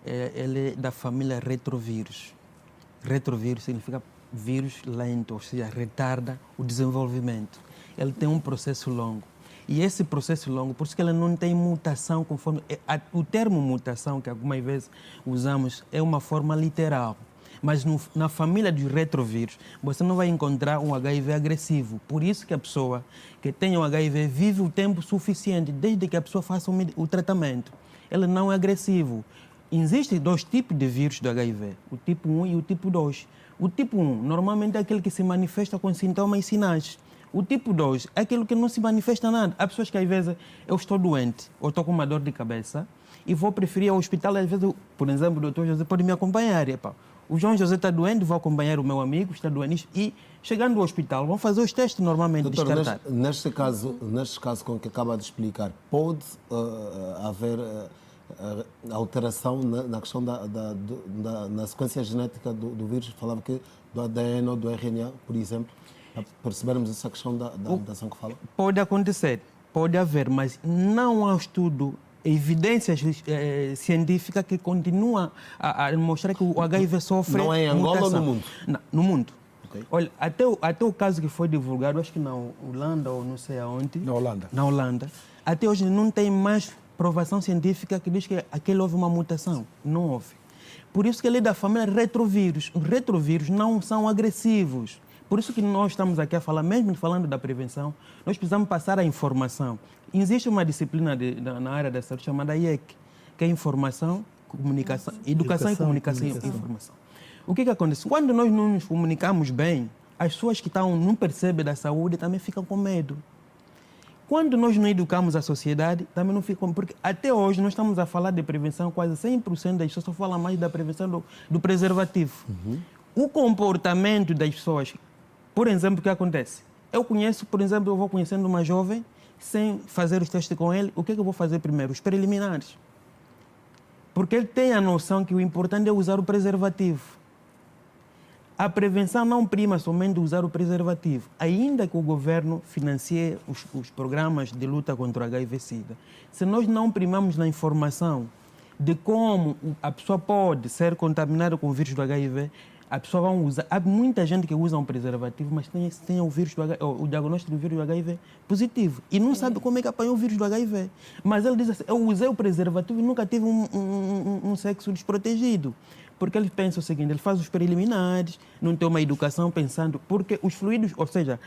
ele é da família retrovírus. Retrovírus significa vírus lento, ou seja, retarda o desenvolvimento. Ele tem um processo longo. E esse processo longo, por isso que ele não tem mutação conforme... O termo mutação, que algumas vezes usamos, é uma forma literal. Mas na família dos retrovírus, você não vai encontrar um HIV agressivo. Por isso que a pessoa que tem o HIV vive o tempo suficiente, desde que a pessoa faça o tratamento. Ele não é agressivo. Existem 2 tipos de vírus do HIV, o tipo 1 e o tipo 2. O tipo 1 normalmente é aquele que se manifesta com sintomas e sinais. O tipo 2 é aquele que não se manifesta nada. Há pessoas que às vezes eu estou doente ou estou com uma dor de cabeça e vou preferir ao hospital, às vezes, por exemplo, o doutor José pode me acompanhar. Epa, o João José está doente, vou acompanhar o meu amigo, está doente, e chegando ao hospital, vão fazer os testes normalmente, Doutor, descartar. neste caso com que acaba de explicar, pode haver alteração na questão na sequência genética do vírus? Falava que do ADN ou do RNA, por exemplo, para percebermos essa questão da mutação que fala? Pode acontecer, pode haver, mas não há estudo, evidências científicas que continuam a mostrar que o HIV sofre Não é em Angola mutação. ou no mundo? Não, no mundo. Okay. Olha, até o caso que foi divulgado, acho que na Holanda ou não sei aonde. Na Holanda. Até hoje não tem mais provação científica que diz que aquele houve uma mutação. Não houve. Por isso que ele é da família retrovírus. Os retrovírus não são agressivos. Por isso que nós estamos aqui a falar, mesmo falando da prevenção, nós precisamos passar a informação. Existe uma disciplina na área da saúde chamada IEC, que é informação, comunicação, educação e comunicação e informação. O que acontece? Quando nós não nos comunicamos bem, as pessoas que não percebem da saúde também ficam com medo. Quando nós não educamos a sociedade, também não ficam... Porque até hoje nós estamos a falar de prevenção, quase 100% das pessoas só falam mais da prevenção do preservativo. O comportamento das pessoas... Por exemplo, o que acontece? Eu conheço, por exemplo, eu vou conhecendo uma jovem, sem fazer os testes com ele, o que eu vou fazer primeiro? Os preliminares. Porque ele tem a noção que o importante é usar o preservativo. A prevenção não prima somente usar o preservativo. Ainda que o governo financie os programas de luta contra o HIV/SIDA, se nós não primamos na informação de como a pessoa pode ser contaminada com o vírus do HIV, a pessoa vai usar. Há muita gente que usa um preservativo, mas tem o diagnóstico do vírus do HIV positivo e não sabe como é que apanhou o vírus do HIV. Mas ele diz assim: eu usei o preservativo e nunca tive um sexo desprotegido. Porque ele pensa o seguinte: ele faz os preliminares, não tem uma educação pensando. Porque os fluidos, ou seja,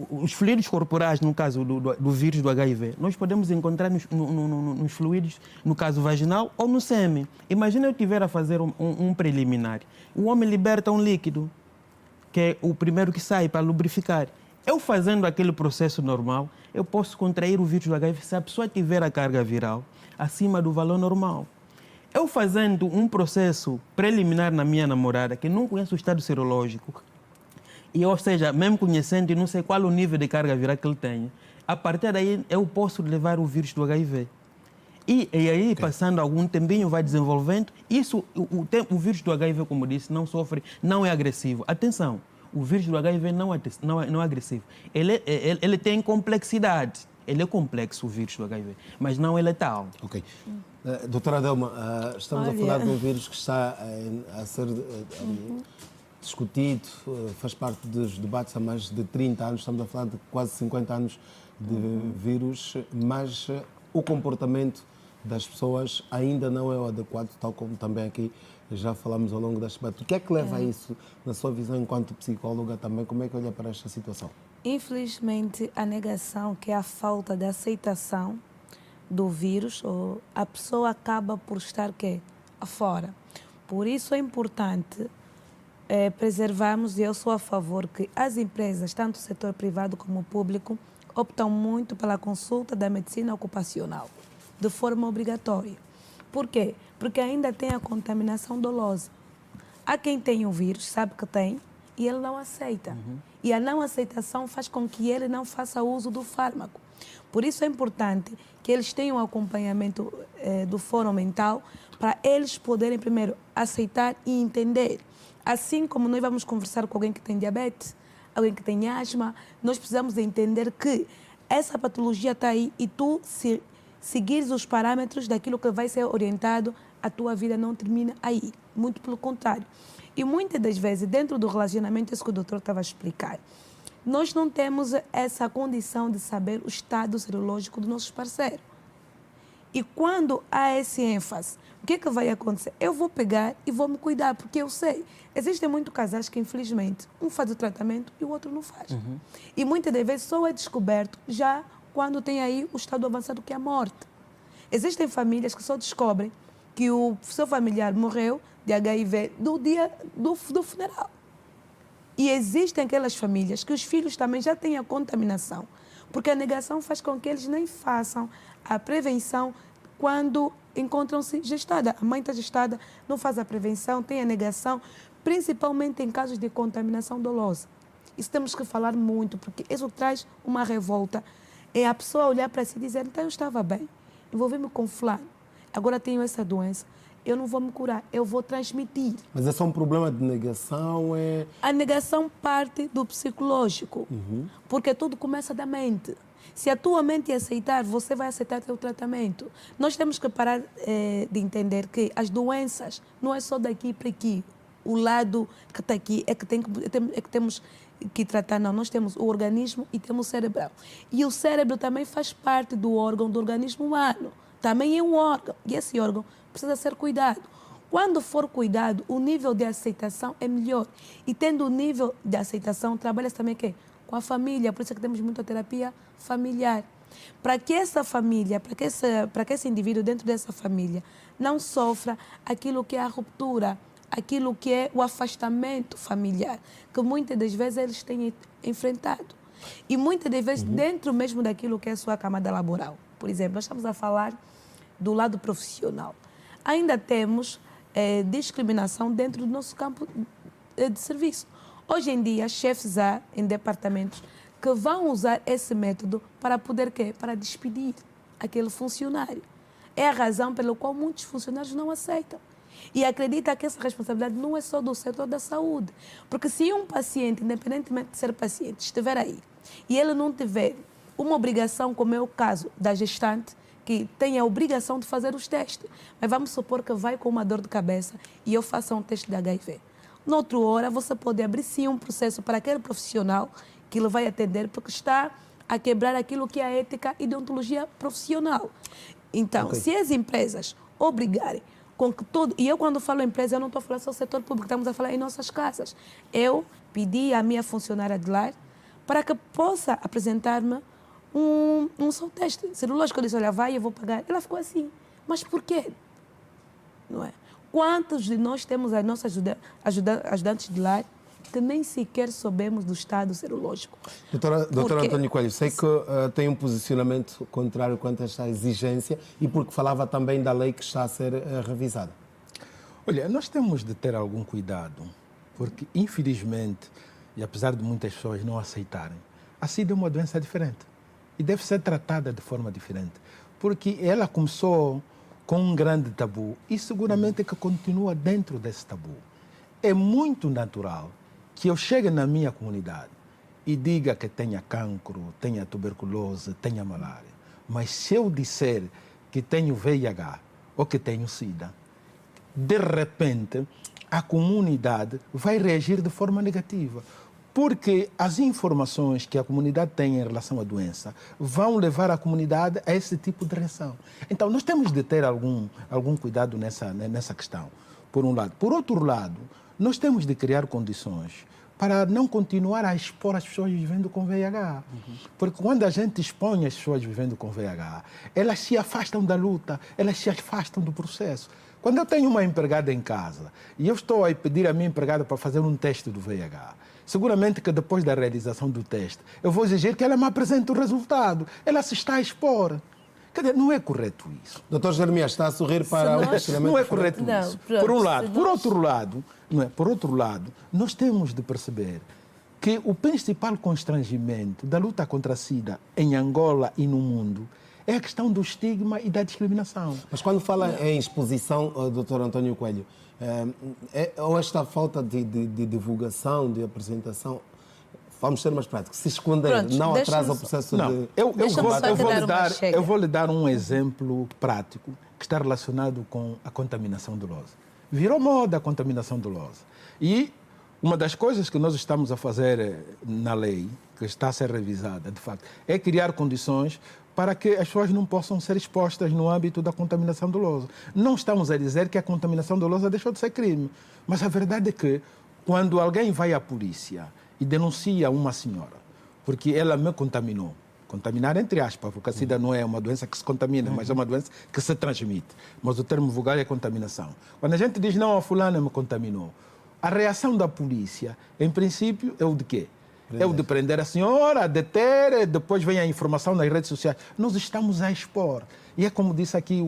os fluidos corporais, no caso do vírus do HIV, nós podemos encontrar nos fluidos, no caso vaginal ou no sêmen. Imagina eu estiver a fazer um preliminar. O homem liberta um líquido, que é o primeiro que sai para lubrificar. Eu fazendo aquele processo normal, eu posso contrair o vírus do HIV se a pessoa tiver a carga viral acima do valor normal. Eu fazendo um processo preliminar na minha namorada, que não conhece o estado serológico, e, ou seja, mesmo conhecendo e não sei qual o nível de carga viral que ele tem, a partir daí eu posso levar o vírus do HIV. E aí, passando algum tempinho, vai desenvolvendo. Isso, o vírus do HIV, como disse, não sofre, não é agressivo. Atenção, o vírus do HIV não é agressivo. Ele tem complexidade. Ele é complexo, o vírus do HIV, mas não é letal. Ok. Doutora Adelma, estamos a falar de um vírus que está a ser discutido, faz parte dos debates há mais de 30 anos, estamos a falar de quase 50 anos de vírus, mas o comportamento das pessoas ainda não é o adequado, tal como também aqui já falamos ao longo deste debate. O que é que leva a isso, na sua visão enquanto psicóloga também? Como é que olha para esta situação? Infelizmente, a negação, que é a falta de aceitação do vírus, ou a pessoa acaba por estar afora. Por isso é importante preservarmos, e eu sou a favor que as empresas, tanto o setor privado como o público, optam muito pela consulta da medicina ocupacional, de forma obrigatória. Por quê? Porque ainda tem a contaminação dolosa. Há quem tem o vírus, sabe que tem, e ele não aceita. E a não aceitação faz com que ele não faça uso do fármaco. Por isso é importante que eles tenham acompanhamento do fórum mental para eles poderem primeiro aceitar e entender. Assim como nós vamos conversar com alguém que tem diabetes, alguém que tem asma, nós precisamos entender que essa patologia está aí e tu, se seguires os parâmetros daquilo que vai ser orientado, a tua vida não termina aí. Muito pelo contrário. E muitas das vezes, dentro do relacionamento, isso que o doutor estava a explicar, nós não temos essa condição de saber o estado serológico do nosso parceiro. E quando há esse ênfase o que é que vai acontecer? Eu vou pegar e vou me cuidar, porque eu sei. Existem muitos casais que, infelizmente, um faz o tratamento e o outro não faz. E muitas das vezes só é descoberto já quando tem aí o estado avançado, que é a morte. Existem famílias que só descobrem que o seu familiar morreu de HIV no dia do funeral. E existem aquelas famílias que os filhos também já têm a contaminação, porque a negação faz com que eles nem façam a prevenção quando encontram-se gestada. A mãe está gestada, não faz a prevenção, tem a negação, principalmente em casos de contaminação dolosa. Isso temos que falar muito, porque isso traz uma revolta. É a pessoa olhar para si e dizer, então eu estava bem, envolvi-me com fulano, agora tenho essa doença, eu não vou me curar, eu vou transmitir. Mas é só um problema de negação? A negação parte do psicológico, porque tudo começa da mente. Se a tua mente aceitar, você vai aceitar teu tratamento. Nós temos que parar de entender que as doenças não é só daqui para aqui. O lado que está aqui é que temos que tratar, não. Nós temos o organismo e temos o cerebral. E o cérebro também faz parte do órgão do organismo humano. Também é um órgão. E esse órgão precisa ser cuidado. Quando for cuidado, o nível de aceitação é melhor. E tendo o nível de aceitação, trabalha-se também com a família. Por isso é que temos muita terapia familiar. Para que essa família, para que esse indivíduo dentro dessa família não sofra aquilo que é a ruptura, aquilo que é o afastamento familiar, que muitas das vezes eles têm enfrentado. E muitas das vezes dentro mesmo daquilo que é a sua camada laboral. Por exemplo, nós estamos a falar do lado profissional. Ainda temos discriminação dentro do nosso campo de serviço. Hoje em dia, chefes há em departamentos que vão usar esse método para poder Para despedir aquele funcionário. É a razão pela qual muitos funcionários não aceitam. E acredita que essa responsabilidade não é só do setor da saúde. Porque se um paciente, independentemente de ser paciente, estiver aí e ele não tiver uma obrigação, como é o caso da gestante, que tem a obrigação de fazer os testes, mas vamos supor que vai com uma dor de cabeça e eu faça um teste de HIV. Noutra hora, você pode abrir sim um processo para aquele profissional que ele vai atender, porque está a quebrar aquilo que é a ética e deontologia profissional. Então, se as empresas obrigarem com que todo... E eu, quando falo empresa, eu não estou a falar só do setor público, estamos a falar em nossas casas. Eu pedi à minha funcionária de lar para que possa apresentar-me um só teste serológico. Eu disse, olha, vai, eu vou pagar. Ela ficou assim, mas por quê? Não é? Quantos de nós temos as nossas ajudantes de lar que nem sequer soubemos do estado serológico? Doutora Antônio Coelho, sei que tem um posicionamento contrário quanto a esta exigência e porque falava também da lei que está a ser revisada. Olha, nós temos de ter algum cuidado, porque infelizmente, e apesar de muitas pessoas não aceitarem, a SIDA é uma doença diferente e deve ser tratada de forma diferente, porque ela começou com um grande tabu e seguramente que continua dentro desse tabu. É muito natural que eu chegue na minha comunidade e diga que tenha cancro, tenha tuberculose, tenha malária. Mas se eu disser que tenho VIH ou que tenho SIDA, de repente a comunidade vai reagir de forma negativa. Porque as informações que a comunidade tem em relação à doença vão levar a comunidade a esse tipo de reação. Então, nós temos de ter algum cuidado nessa questão, por um lado. Por outro lado, nós temos de criar condições para não continuar a expor as pessoas vivendo com VIH. Porque quando a gente expõe as pessoas vivendo com VIH, elas se afastam da luta, elas se afastam do processo. Quando eu tenho uma empregada em casa e eu estou a pedir à minha empregada para fazer um teste do VIH, seguramente que depois da realização do teste, eu vou exigir que ela me apresente o resultado. Ela se está a expor. Quer dizer, não é correto isso. Doutor Jeremias, está a sorrir para o questionamento. Não é correto isso. Por um lado. Por outro lado, nós temos de perceber que o principal constrangimento da luta contra a SIDA em Angola e no mundo é a questão do estigma e da discriminação. Mas quando fala em exposição, doutor Antônio Coelho, ou esta falta de divulgação, de apresentação, vamos ser mais práticos, se esconder, não atrasa o processo de... Eu vou lhe dar um exemplo prático que está relacionado com a contaminação dolosa. Virou moda a contaminação dolosa. E uma das coisas que nós estamos a fazer na lei, que está a ser revisada, de facto, é criar condições para que as pessoas não possam ser expostas no âmbito da contaminação dolosa. Não estamos a dizer que a contaminação dolosa deixou de ser crime, mas a verdade é que quando alguém vai à polícia e denuncia uma senhora, porque ela me contaminou, contaminar entre aspas, porque a SIDA não é uma doença que se contamina, mas é uma doença que se transmite. Mas o termo vulgar é contaminação. Quando a gente diz, não, a fulana me contaminou, a reação da polícia, em princípio, é o de quê? É o de prender a senhora, deter, depois vem a informação nas redes sociais. Nós estamos a expor. E é como disse aqui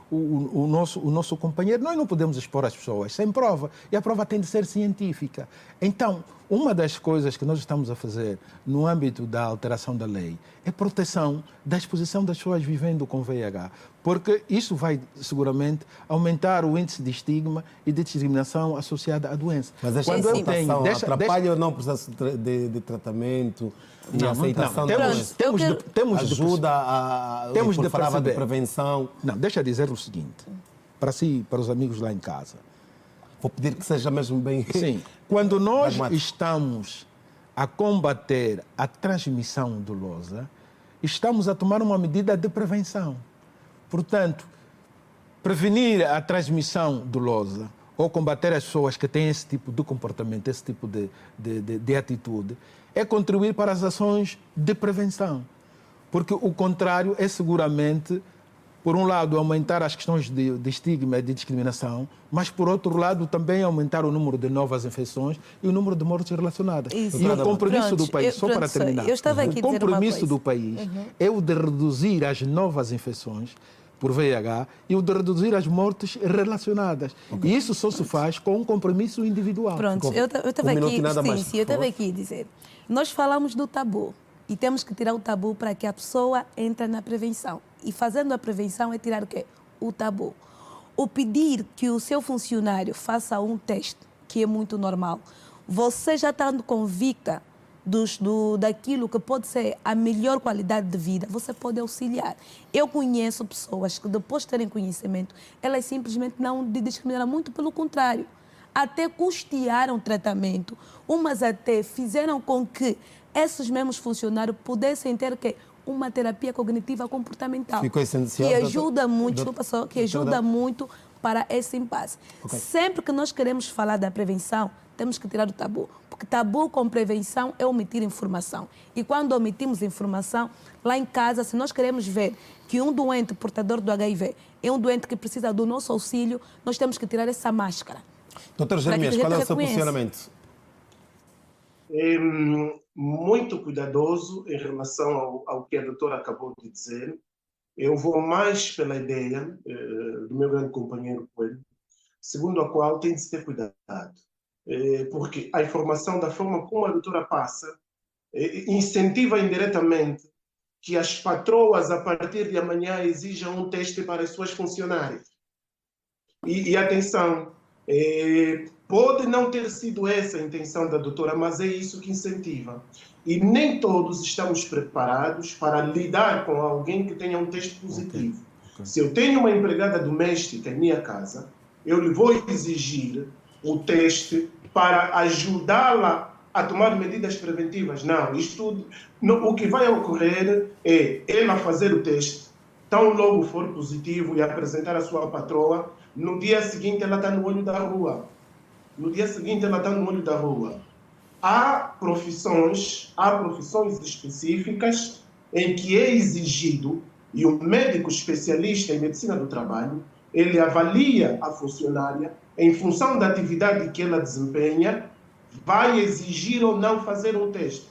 o nosso companheiro, nós não podemos expor as pessoas sem prova. E a prova tem de ser científica. Então, uma das coisas que nós estamos a fazer no âmbito da alteração da lei é proteção da exposição das pessoas vivendo com VIH, porque isso vai seguramente aumentar o índice de estigma e de discriminação associada à doença. Mas esta situação atrapalha ou não o processo de tratamento e aceitação da doença? Falava de prevenção. Não, deixa eu dizer o seguinte, para si, para os amigos lá em casa. Vou pedir que seja mesmo bem... Sim. Quando nós estamos a combater a transmissão dolosa, estamos a tomar uma medida de prevenção. Portanto, prevenir a transmissão dolosa ou combater as pessoas que têm esse tipo de comportamento, esse tipo de atitude, é contribuir para as ações de prevenção. Porque o contrário é seguramente, por um lado, aumentar as questões de estigma e de discriminação, mas, por outro lado, também aumentar o número de novas infecções e o número de mortes relacionadas. Isso. E o compromisso do país, só para terminar, o compromisso do país é o de reduzir as novas infecções por VIH e o de reduzir as mortes relacionadas. E isso só se faz com um compromisso individual. Pronto, eu estava aqui a dizer, nós falamos do tabu e temos que tirar o tabu para que a pessoa entre na prevenção. E fazendo a prevenção é tirar o quê? O tabu. O pedir que o seu funcionário faça um teste, que é muito normal, você já estando convicta daquilo que pode ser a melhor qualidade de vida, você pode auxiliar. Eu conheço pessoas que, depois de terem conhecimento, elas simplesmente não discriminaram, muito pelo contrário. Até custearam o tratamento, umas até fizeram com que esses mesmos funcionários pudessem ter o quê? Uma terapia cognitiva comportamental. Ficou essencial. Que ajuda muito, que ajuda muito para esse impasse. Okay. Sempre que nós queremos falar da prevenção, temos que tirar o tabu. Porque tabu com prevenção é omitir informação. E quando omitimos informação, lá em casa, se nós queremos ver que um doente portador do HIV é um doente que precisa do nosso auxílio, nós temos que tirar essa máscara. Doutor Jeremias, qual é o seu posicionamento? Muito cuidadoso em relação ao que a doutora acabou de dizer. Eu vou mais pela ideia do meu grande companheiro Coelho, segundo a qual tem de se ter cuidado. Porque a informação, da forma como a doutora passa, incentiva indiretamente que as patroas, a partir de amanhã, exijam um teste para as suas funcionárias. E atenção, pode não ter sido essa a intenção da doutora, mas é isso que incentiva. E nem todos estamos preparados para lidar com alguém que tenha um teste positivo. Okay. Se eu tenho uma empregada doméstica em minha casa, eu lhe vou exigir o teste para ajudá-la a tomar medidas preventivas. Não, o que vai ocorrer é ela fazer o teste, tão logo for positivo e apresentar a sua patroa, no dia seguinte ela está no olho da rua. Há profissões específicas em que é exigido, e o médico especialista em medicina do trabalho, ele avalia a funcionária em função da atividade que ela desempenha, vai exigir ou não fazer um teste.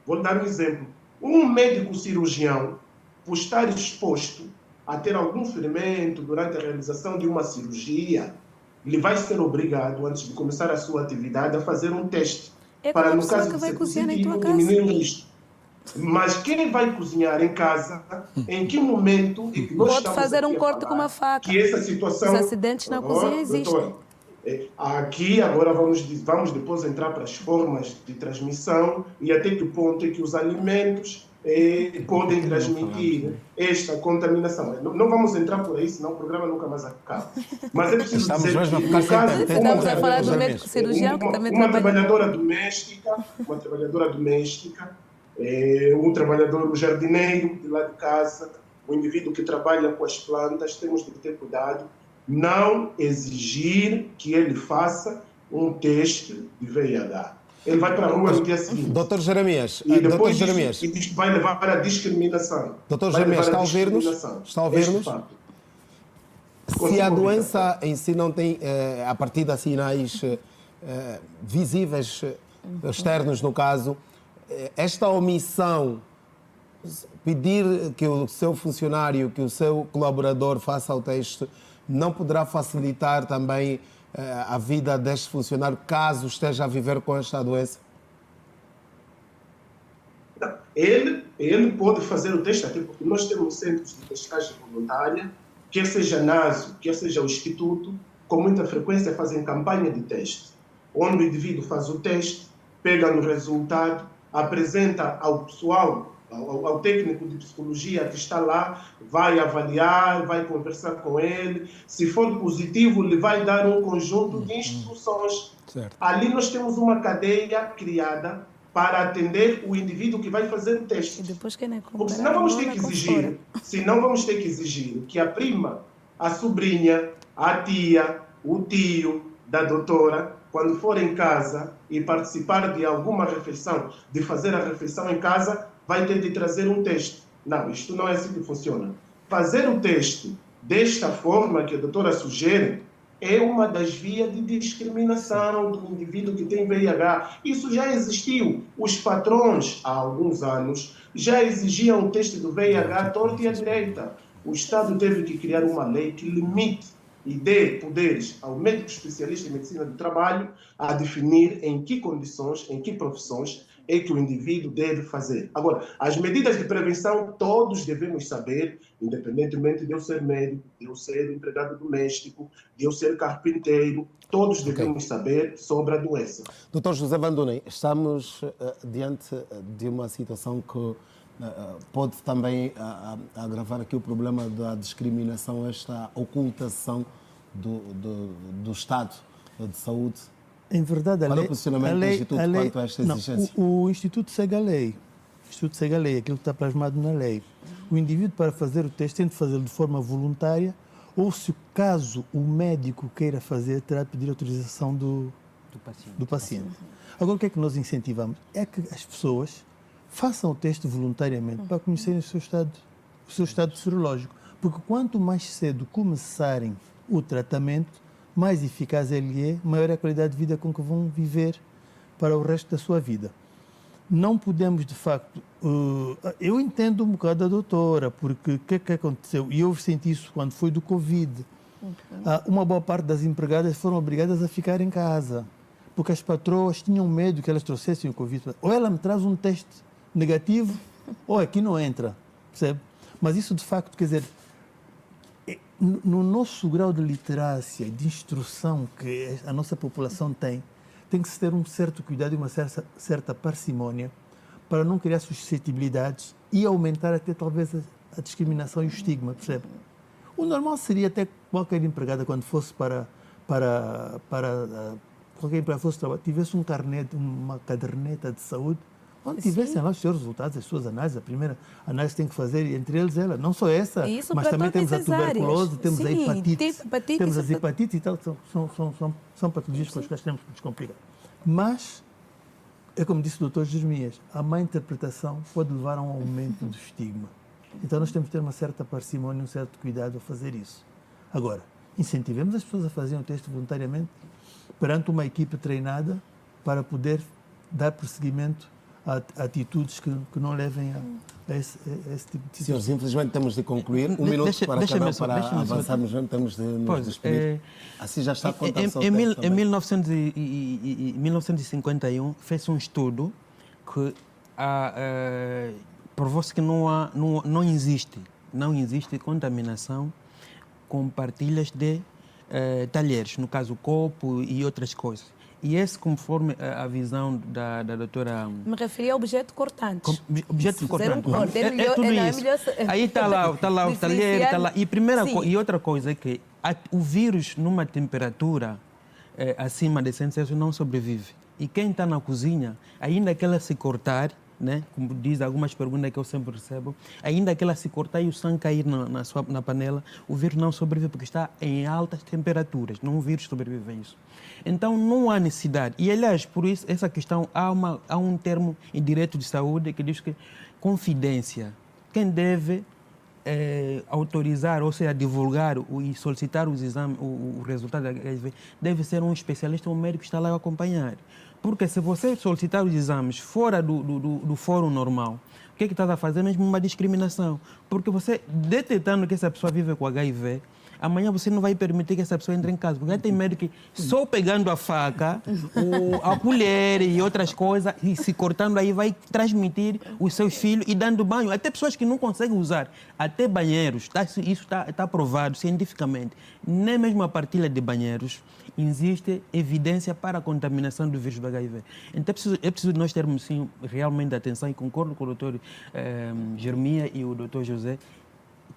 Vou dar um exemplo. Um médico cirurgião, por estar exposto a ter algum ferimento durante a realização de uma cirurgia, ele vai ser obrigado, antes de começar a sua atividade, a fazer um teste. Para, no caso de ser positivo, diminuir o risco. Mas quem vai cozinhar em casa, em que momento é que nós pode fazer um corte com uma faca. Que essa situação... Os acidentes na cozinha existem. Aqui, agora vamos depois entrar para as formas de transmissão e até que ponto é que os alimentos podem transmitir esta contaminação. Não vamos entrar por aí, senão o programa nunca mais acaba. Mas é preciso dizer que, no caso, estamos a falar do médico cirurgião, que também uma trabalhadora doméstica, um trabalhador, o jardineiro de lá de casa, o indivíduo que trabalha com as plantas, temos de ter cuidado, não exigir que ele faça um teste de VIH. Ele vai para a rua no dia seguinte. Doutor Jeremias, E depois isto vai levar à discriminação. Doutor Jeremias, está a ouvir-nos? Está a ouvir-nos? Se a doença em si não tem, a partir de sinais visíveis, externos no caso, esta omissão, pedir que o seu funcionário, que o seu colaborador faça o teste, não poderá facilitar também a vida deste funcionário caso esteja a viver com esta doença? Ele pode fazer o teste, até porque nós temos centros de testagem voluntária, quer seja NASO, quer seja o Instituto, com muita frequência fazem campanha de teste, onde o indivíduo faz o teste, pega no resultado, apresenta ao pessoal, ao técnico de psicologia que está lá, vai avaliar, vai conversar com ele. Se for positivo, ele vai dar um conjunto de instruções. Certo. Ali nós temos uma cadeia criada para atender o indivíduo que vai fazer o teste. E depois quem é Porque senão vamos ter que exigir que a prima, a sobrinha, a tia, o tio da doutora, quando for em casa e participar de alguma refeição, de fazer a refeição em casa, vai ter de trazer um teste. Não, isto não é assim que funciona. Fazer o teste desta forma que a doutora sugere é uma das vias de discriminação do indivíduo que tem VIH. Isso já existiu. Os patrões, há alguns anos, já exigiam o teste do VIH à torta e à direita. O Estado teve que criar uma lei que limite e dê poderes ao médico especialista em medicina do trabalho a definir em que condições, em que profissões é que o indivíduo deve fazer. Agora, as medidas de prevenção todos devemos saber, independentemente de eu ser médico, de eu ser empregado doméstico, de eu ser carpinteiro, todos devemos saber sobre a doença. Dr. José Vandunem, estamos diante de uma situação que pode também agravar aqui o problema da discriminação, esta ocultação do Estado de Saúde. Em verdade, qual é o posicionamento do Instituto quanto a esta exigência? O Instituto segue a lei. O Instituto segue a lei, aquilo que está plasmado na lei. O indivíduo, para fazer o teste, tem de fazê-lo de forma voluntária, ou se caso o médico queira fazer, terá de pedir autorização do paciente. Agora, o que é que nós incentivamos? É que as pessoas façam o teste voluntariamente para conhecerem o seu estado serológico. Porque quanto mais cedo começarem o tratamento, mais eficaz ele é, maior é a qualidade de vida com que vão viver para o resto da sua vida. Não podemos, de facto... eu entendo um bocado a doutora, porque o que aconteceu? E eu senti isso quando foi do Covid. Uma boa parte das empregadas foram obrigadas a ficar em casa, porque as patroas tinham medo que elas trouxessem o Covid. Ou ela me traz um teste negativo, ou aqui não entra, percebe? Mas isso, de facto, quer dizer... No nosso grau de literacia e de instrução que a nossa população tem que se ter um certo cuidado e uma certa parcimônia para não criar suscetibilidades e aumentar até talvez a discriminação e o estigma, percebe? O normal seria até qualquer empregada, quando fosse para qualquer empregada fosse trabalhar, tivesse um carnet, uma caderneta de saúde, onde tivessem lá os seus resultados, as suas análises. A primeira análise tem que fazer, entre eles ela, não só essa, mas também temos a tuberculose, temos a hepatite, temos as hepatites e tal, são patologias com as quais temos que nos complicar. Mas, é como disse o Dr. Jeremias, a má interpretação pode levar a um aumento do estigma. Então nós temos que ter uma certa parcimônia, um certo cuidado a fazer isso. Agora, incentivemos as pessoas a fazerem o teste voluntariamente perante uma equipe treinada para poder dar prosseguimento a atitudes que não levem a esse tipo de situação. Senhores, infelizmente temos de concluir. Um minuto para cada para avançarmos, temos de nos despedir. Assim já está a contação. Em 1951 fez um estudo que provou-se que não existe contaminação com partilhas de talheres, no caso o copo e outras coisas. E esse, conforme a visão da doutora... Me referi a objeto cortante. Objeto cortante. É tudo isso. Aí está lá o talher, está lá. E outra coisa é que o vírus, numa temperatura acima de 100 Celsius, não sobrevive. E quem está na cozinha, ainda que ela se cortar, né? Como diz algumas perguntas que eu sempre recebo, ainda que ela se cortar e o sangue cair na panela, o vírus não sobrevive porque está em altas temperaturas, não o vírus sobrevive a isso. Então não há necessidade. E aliás, por isso, essa questão, há um termo em direito de saúde que diz que confidência. Quem deve autorizar, ou seja, divulgar e solicitar os exames, o resultado da HIV, deve ser um especialista, um médico que está lá a acompanhar. Porque se você solicitar os exames fora do fórum normal, o que é que está a fazer? Mesmo uma discriminação. Porque você, detectando que essa pessoa vive com HIV, amanhã você não vai permitir que essa pessoa entre em casa. Porque tem médico que só pegando a faca, a colher e outras coisas, e se cortando aí, vai transmitir os seus filhos e dando banho. Até pessoas que não conseguem usar, até banheiros. Isso está provado cientificamente. Nem mesmo a partilha de banheiros existe evidência para a contaminação do vírus do HIV. Então é preciso nós termos sim, realmente atenção, e concordo com o doutor Jeremias e o doutor José.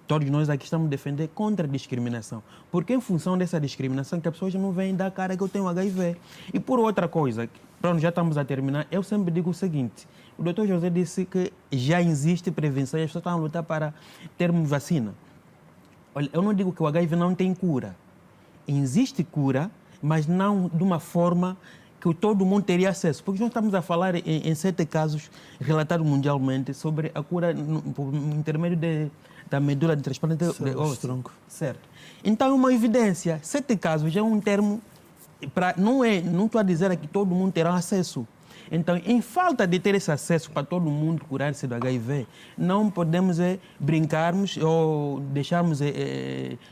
Todos nós aqui estamos a defender contra a discriminação. Porque em função dessa discriminação que as pessoas não vêm dar cara que eu tenho HIV. E por outra coisa, pronto, já estamos a terminar, eu sempre digo o seguinte, o doutor José disse que já existe prevenção e as pessoas estão a lutar para termos vacina. Olha, eu não digo que o HIV não tem cura. Existe cura, mas não de uma forma que todo mundo teria acesso. Porque nós estamos a falar em 7 casos relatados mundialmente sobre a cura por intermédio da medula de transplante de osso. Certo. Então é uma evidência. 7 casos é um termo, não estou a dizer que todo mundo terá acesso. Então, em falta de ter esse acesso para todo mundo curar-se do HIV, não podemos brincarmos ou deixarmos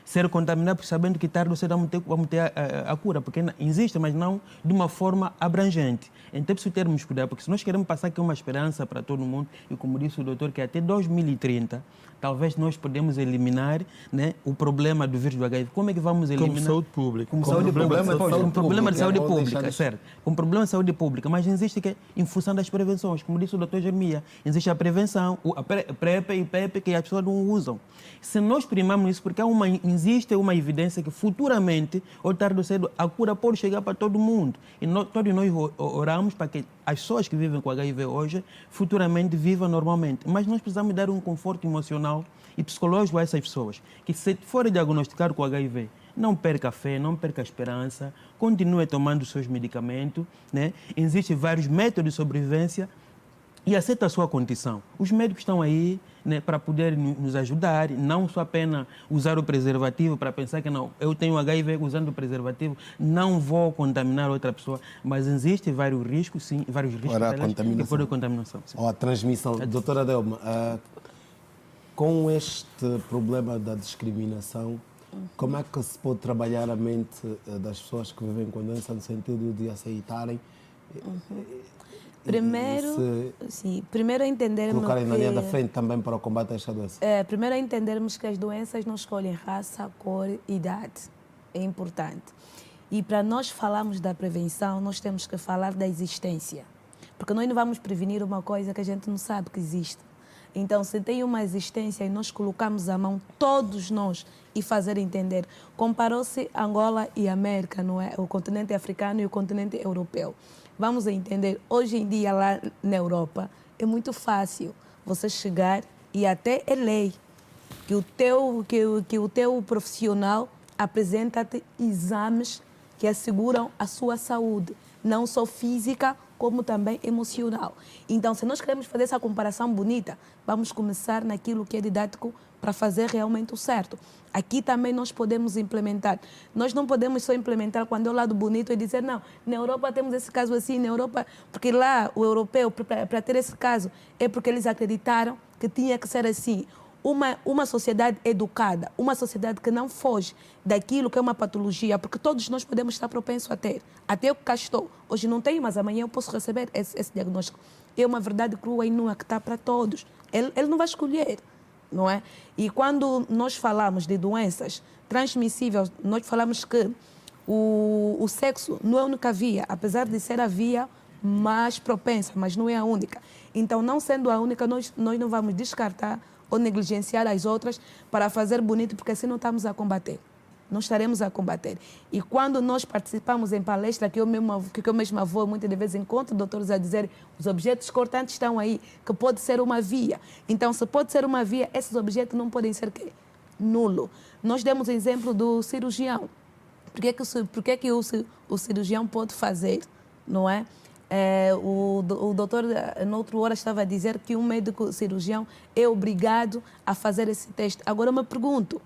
ser contaminados, sabendo que tarde ou cedo vamos ter a cura, porque existe, mas não de uma forma abrangente. Então, preciso termos cuidado, porque se nós queremos passar aqui uma esperança para todo mundo, e como disse o doutor, que até 2030, talvez nós podemos eliminar, né, o problema do vírus do HIV. Como é que vamos eliminar? Como saúde pública. Com problema de saúde pública, certo. Com problema de saúde pública, mas existe que, em função das prevenções, como disse o doutor Jeremias, existe a prevenção, a PrEP e PEP, que as pessoas não usam. Se nós primamos isso, porque existe uma evidência que futuramente, ou tarde ou cedo, a cura pode chegar para todo mundo. E todos nós oramos para que as pessoas que vivem com HIV hoje, futuramente vivam normalmente. Mas nós precisamos dar um conforto emocional e psicológico a essas pessoas, que se forem diagnosticadas com HIV, não perca a fé, não perca a esperança, continue tomando os seus medicamentos, né? Existem vários métodos de sobrevivência e aceita a sua condição. Os médicos estão aí, né, para poder nos ajudar, não só apenas usar o preservativo para pensar que não, eu tenho HIV usando o preservativo, não vou contaminar outra pessoa, mas existem vários riscos, sim, vários riscos para a contaminação. Contaminação. Sim. Ou a transmissão. Doutora Delma, com este problema da discriminação, como é que se pode trabalhar a mente das pessoas que vivem com a doença no sentido de aceitarem? Primeiro entendermos colocarem na linha da frente também para o combate a esta doença. Primeiro entendermos que as doenças não escolhem raça, cor e idade. É importante. E para nós falarmos da prevenção, nós temos que falar da existência. Porque nós não vamos prevenir uma coisa que a gente não sabe que existe. Então, se tem uma existência e nós colocamos a mão, todos nós, e fazer entender. Comparou-se Angola e América, não é? O continente africano e o continente europeu. Vamos entender, hoje em dia lá na Europa, é muito fácil você chegar e até é lei que o teu profissional apresenta-te exames que asseguram a sua saúde, não só física, como também emocional. Então, se nós queremos fazer essa comparação bonita, vamos começar naquilo que é didático para fazer realmente o certo. Aqui também nós podemos implementar. Nós não podemos só implementar quando é o lado bonito e dizer, não, na Europa temos esse caso assim, na Europa, porque lá o europeu, para ter esse caso, é porque eles acreditaram que tinha que ser assim. Uma sociedade educada, uma sociedade que não foge daquilo que é uma patologia, porque todos nós podemos estar propensos a ter. Até eu que cá estou, hoje não tenho, mas amanhã eu posso receber esse diagnóstico. É uma verdade crua e nua que está para todos. Ele não vai escolher, não é? E quando nós falamos de doenças transmissíveis, nós falamos que o sexo não é a única via, apesar de ser a via mais propensa, mas não é a única. Então, não sendo a única, nós não vamos descartar ou negligenciar as outras para fazer bonito, porque assim não estamos a combater. não estaremos a combater. E quando nós participamos em palestra, que eu mesma vou muitas vezes encontro doutores a dizer os objetos cortantes estão aí, que pode ser uma via. Então, se pode ser uma via, esses objetos não podem ser nulo. Nós demos o exemplo do cirurgião. Por que o cirurgião pode fazer, não é? O doutor, noutra hora, estava a dizer que um médico cirurgião é obrigado a fazer esse teste. Agora, eu me pergunto,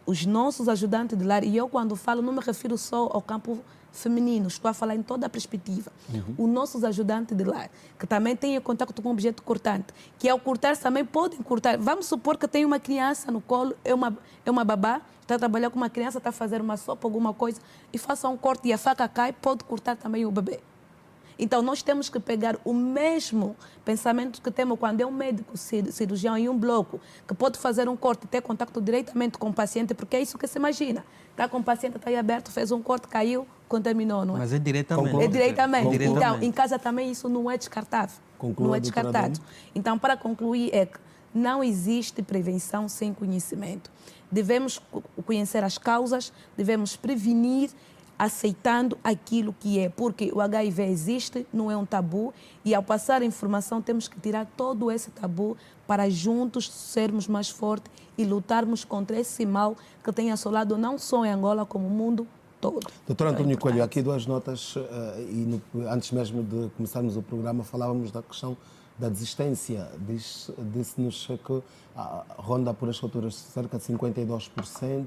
os nossos ajudantes de lar, e eu quando falo não me refiro só ao campo feminino, estou a falar em toda a perspectiva. Os nossos ajudantes de lar, que também têm contato com um objeto cortante, que ao cortar também podem cortar. Vamos supor que tem uma criança no colo, é uma babá, está a trabalhar com uma criança, está a fazer uma sopa, alguma coisa, e faça um corte e a faca cai, pode cortar também o bebê. Então, nós temos que pegar o mesmo pensamento que temos quando é um médico cirurgião em um bloco, que pode fazer um corte e ter contato diretamente com o paciente, porque é isso que se imagina. Está com o paciente, está aí aberto, fez um corte, caiu, contaminou, não é? Mas é diretamente. É diretamente. Então, em casa também isso não é descartável. Conclua, não é descartado. Então, para concluir, é que não existe prevenção sem conhecimento. Devemos conhecer as causas, devemos prevenir, aceitando aquilo que é, porque o HIV existe, não é um tabu, e ao passar a informação temos que tirar todo esse tabu para juntos sermos mais fortes e lutarmos contra esse mal que tem assolado não só em Angola, como o mundo todo. Doutor Antônio Coelho, aqui duas notas, antes mesmo de começarmos o programa, falávamos da questão da desistência. Disse-nos que ronda por as alturas cerca de 52%.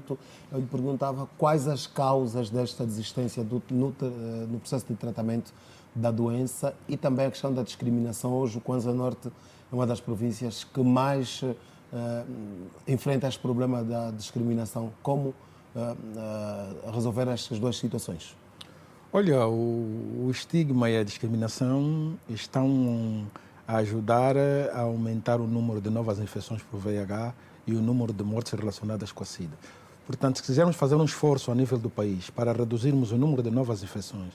Eu lhe perguntava quais as causas desta desistência no processo de tratamento da doença e também a questão da discriminação. Hoje o Kwanza Norte é uma das províncias que mais enfrenta este problema da discriminação. Como resolver estas duas situações? Olha, o estigma e a discriminação estão a ajudar a aumentar o número de novas infecções por VIH e o número de mortes relacionadas com a SIDA. Portanto, se quisermos fazer um esforço a nível do país para reduzirmos o número de novas infecções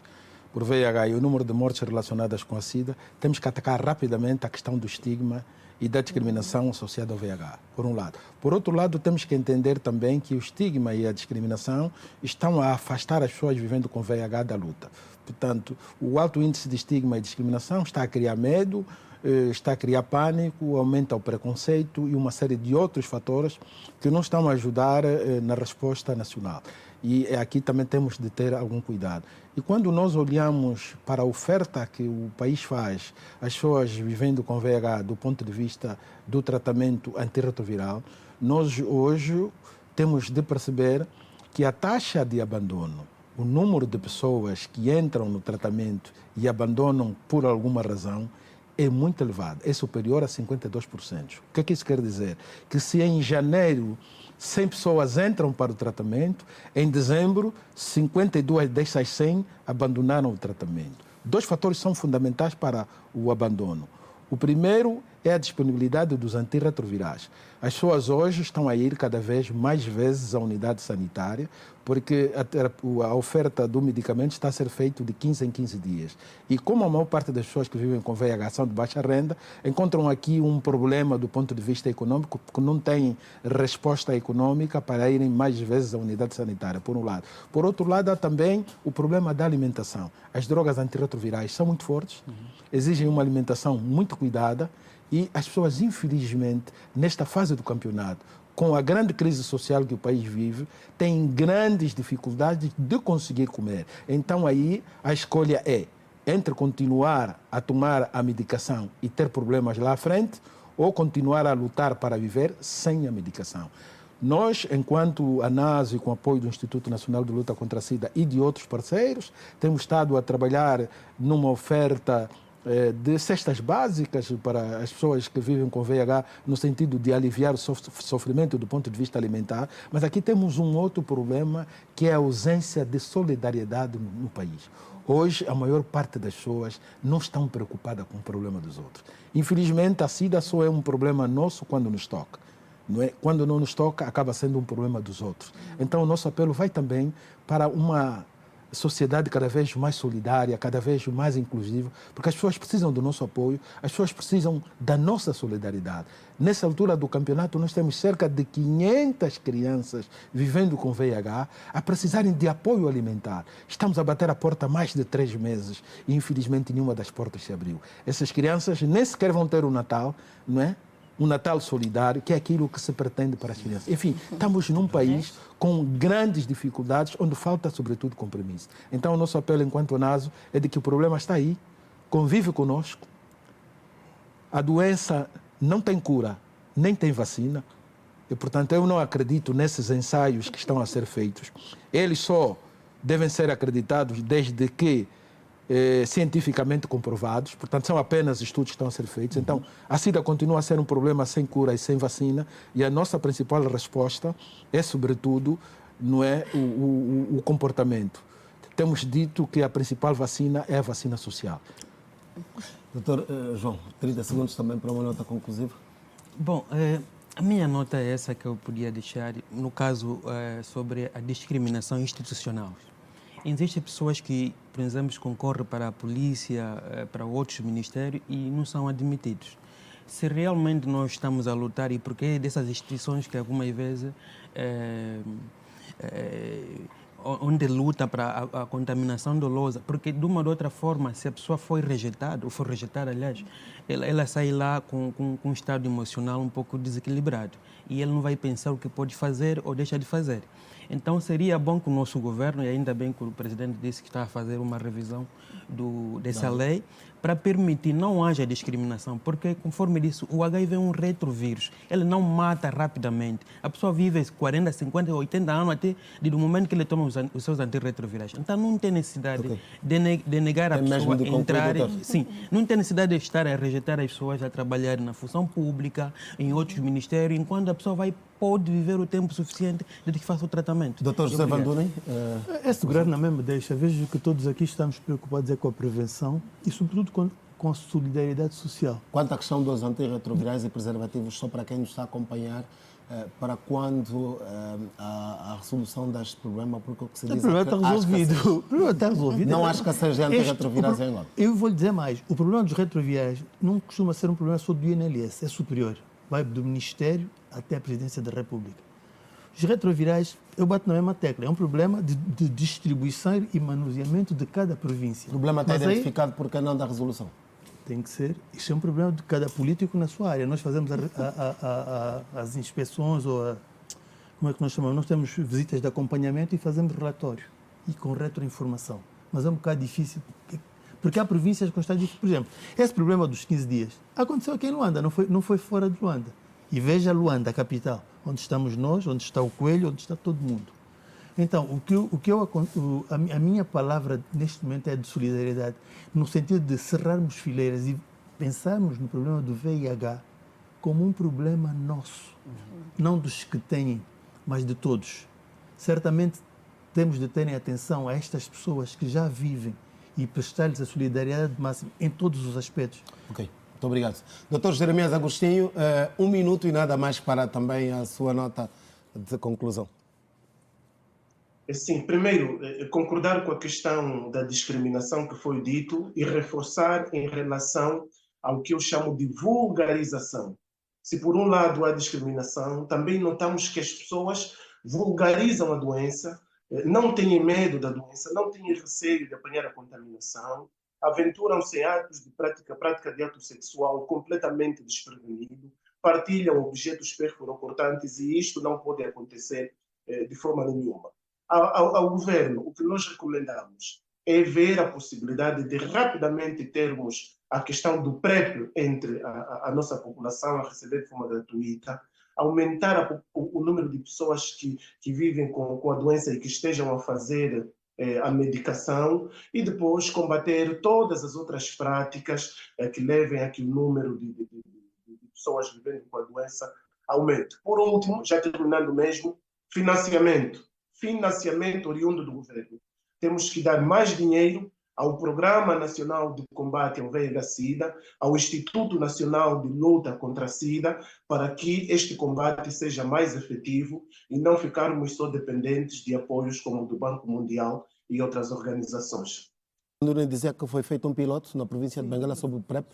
por VIH e o número de mortes relacionadas com a SIDA, temos que atacar rapidamente a questão do estigma e da discriminação associada ao VIH, por um lado. Por outro lado, temos que entender também que o estigma e a discriminação estão a afastar as pessoas vivendo com VIH da luta. Portanto, o alto índice de estigma e discriminação está a criar medo, está a criar pânico, aumenta o preconceito e uma série de outros fatores que não estão a ajudar na resposta nacional. E aqui também temos de ter algum cuidado. E quando nós olhamos para a oferta que o país faz às pessoas vivendo com VIH do ponto de vista do tratamento antirretroviral, nós hoje temos de perceber que a taxa de abandono, o número de pessoas que entram no tratamento e abandonam por alguma razão, é muito elevado, é superior a 52%. O que é que isso quer dizer? Que se em janeiro 100 pessoas entram para o tratamento, em dezembro 52 dessas 100 abandonaram o tratamento. Dois fatores são fundamentais para o abandono. O primeiro é a disponibilidade dos antirretrovirais. As pessoas hoje estão a ir cada vez mais vezes à unidade sanitária, porque a oferta do medicamento está a ser feita de 15 em 15 dias. E como a maior parte das pessoas que vivem com VIH são de baixa renda, encontram aqui um problema do ponto de vista econômico, porque não têm resposta econômica para irem mais vezes à unidade sanitária, por um lado. Por outro lado, há também o problema da alimentação. As drogas antirretrovirais são muito fortes, exigem uma alimentação muito cuidada, e as pessoas, infelizmente, nesta fase do campeonato, com a grande crise social que o país vive, têm grandes dificuldades de conseguir comer. Então, aí, a escolha é entre continuar a tomar a medicação e ter problemas lá à frente, ou continuar a lutar para viver sem a medicação. Nós, enquanto ANASO, com apoio do Instituto Nacional de Luta contra a SIDA e de outros parceiros, temos estado a trabalhar numa oferta de cestas básicas para as pessoas que vivem com VIH, no sentido de aliviar o sofrimento do ponto de vista alimentar, mas aqui temos um outro problema, que é a ausência de solidariedade no país. Hoje, a maior parte das pessoas não estão preocupadas com o problema dos outros. Infelizmente, a SIDA só é um problema nosso quando nos toca. Não é? Quando não nos toca, acaba sendo um problema dos outros. Então, o nosso apelo vai também para uma sociedade cada vez mais solidária, cada vez mais inclusiva, porque as pessoas precisam do nosso apoio, as pessoas precisam da nossa solidariedade. Nessa altura do campeonato, nós temos cerca de 500 crianças vivendo com VIH a precisarem de apoio alimentar. Estamos a bater a porta há mais de 3 meses e, infelizmente, nenhuma das portas se abriu. Essas crianças nem sequer vão ter o Natal, não é? Um Natal solidário, que é aquilo que se pretende para as crianças. Enfim, estamos num país com grandes dificuldades, onde falta, sobretudo, compromisso. Então, o nosso apelo, enquanto NASO, é de que o problema está aí, convive conosco. A doença não tem cura, nem tem vacina. E, portanto, eu não acredito nesses ensaios que estão a ser feitos. Eles só devem ser acreditados desde que cientificamente comprovados, portanto são apenas estudos que estão a ser feitos. Então a SIDA continua a ser um problema sem cura e sem vacina, e a nossa principal resposta é, sobretudo, não é o comportamento. Temos dito que a principal vacina é a vacina social. Doutor João, 30 segundos também para uma nota conclusiva. Bom, a minha nota é essa que eu podia deixar, no caso sobre a discriminação institucional. Existem pessoas que, por exemplo, concorrem para a polícia, para outros ministérios e não são admitidos. Se realmente nós estamos a lutar, e porque dessas instituições que algumas vezes onde luta para a contaminação dolosa, porque de uma ou de outra forma, se a pessoa foi rejeitada, ou for rejeitada, aliás, ela sai lá com um estado emocional um pouco desequilibrado e ele não vai pensar o que pode fazer ou deixa de fazer. Então seria bom que o nosso governo, e ainda bem que o presidente disse que está a fazer uma revisão dessa lei, para permitir não haja discriminação, porque, conforme disse, o HIV é um retrovírus, ele não mata rapidamente. A pessoa vive 40, 50, 80 anos até do momento que ele toma os seus antirretrovirais. Então não tem necessidade de negar a pessoa a entrar. Sim, não tem necessidade de estar a rejeitar as pessoas a trabalhar na função pública, em outros ministérios, enquanto a pessoa pode viver o tempo suficiente de que faça o tratamento. Doutor José Vandunem? Esse governo não mesmo deixa. Vejo que todos aqui estamos preocupados com a prevenção e, sobretudo, com a solidariedade social. Quanto à questão dos antirretrovirais e preservativos, só para quem nos está a acompanhar, para quando a resolução deste problema, porque o que se diz o problema está resolvido. O problema está resolvido. Não acho que seja antirretrovirais em Angola. Eu vou lhe dizer mais. O problema dos retrovirais não costuma ser um problema só do INLS, é superior. Vai do Ministério até a Presidência da República. Os retrovirais, eu bato na mesma tecla, é um problema de distribuição e manuseamento de cada província. O problema está identificado por que não da resolução? Tem que ser. Isso é um problema de cada político na sua área. Nós fazemos as inspeções ou como é que nós chamamos? Nós temos visitas de acompanhamento e fazemos relatório e com retroinformação. Mas é um bocado difícil, porque há províncias que estão difíceis. Por exemplo, esse problema dos 15 dias aconteceu aqui em Luanda, não foi fora de Luanda. E veja Luanda, a capital, onde estamos nós, onde está o Coelho, onde está todo mundo. Então, a minha palavra neste momento é de solidariedade, no sentido de cerrarmos fileiras e pensarmos no problema do VIH como um problema nosso, não dos que têm, mas de todos. Certamente temos de terem atenção a estas pessoas que já vivem e prestar-lhes a solidariedade máxima em todos os aspectos. Ok. Muito obrigado. Dr. Jeremias Agostinho, 1 minuto e nada mais para também a sua nota de conclusão. Sim, primeiro, concordar com a questão da discriminação que foi dito e reforçar em relação ao que eu chamo de vulgarização. Se por um lado há discriminação, também notamos que as pessoas vulgarizam a doença, não têm medo da doença, não têm receio de apanhar a contaminação, aventuram-se em atos de prática de ato sexual completamente desprevenido, partilham objetos perfuracortantes e isto não pode acontecer de forma nenhuma. Ao governo, o que nós recomendamos é ver a possibilidade de rapidamente termos a questão do PrEP entre a nossa população a receber de forma gratuita, aumentar o número de pessoas que vivem com a doença e que estejam a fazer a medicação e depois combater todas as outras práticas que levem a que o número de pessoas vivendo com a doença aumente. Por último, já terminando mesmo, financiamento oriundo do governo. Temos que dar mais dinheiro ao Programa Nacional de Combate ao VIH-Sida, ao Instituto Nacional de Luta contra a Sida, para que este combate seja mais efetivo e não ficarmos só dependentes de apoios como o do Banco Mundial, e outras organizações. Não dizer que foi feito um piloto na província de Benguela sobre o PrEP?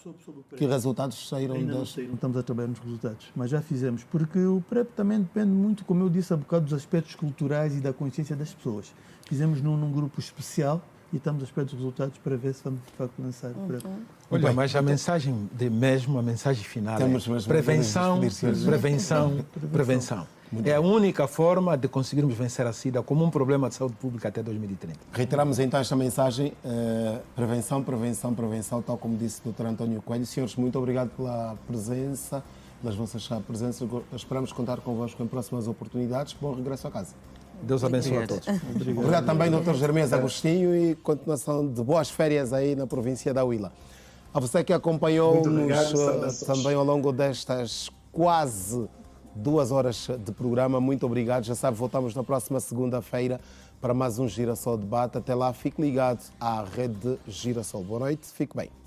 Que resultados saíram Ainda não das... saíram, estamos a trabalhar nos resultados, mas já fizemos, porque o PrEP também depende muito, como eu disse há bocado, dos aspectos culturais e da consciência das pessoas. Fizemos num grupo especial e estamos à espera dos resultados para ver se vamos de facto lançar o PrEP. Olha, mas a mensagem a mensagem final Temos é mesmo prevenção, que prevenção. É a única forma de conseguirmos vencer a SIDA como um problema de saúde pública até 2030. Reiteramos então esta mensagem, prevenção, prevenção, prevenção, tal como disse o Dr. António Coelho. Senhores, muito obrigado pela presença, pelas vossas presenças. Esperamos contar convosco em próximas oportunidades. Bom regresso a casa. Deus abençoe a todos. Obrigado também, Dr. Jeremias Agostinho, e continuação de boas férias aí na província da Huila. A você que acompanhou-nos também ao longo destas quase 2 horas de programa, muito obrigado. Já sabe, voltamos na próxima segunda-feira para mais um Girassol Debate. Até lá, fique ligado à Rede Girassol. Boa noite, fique bem.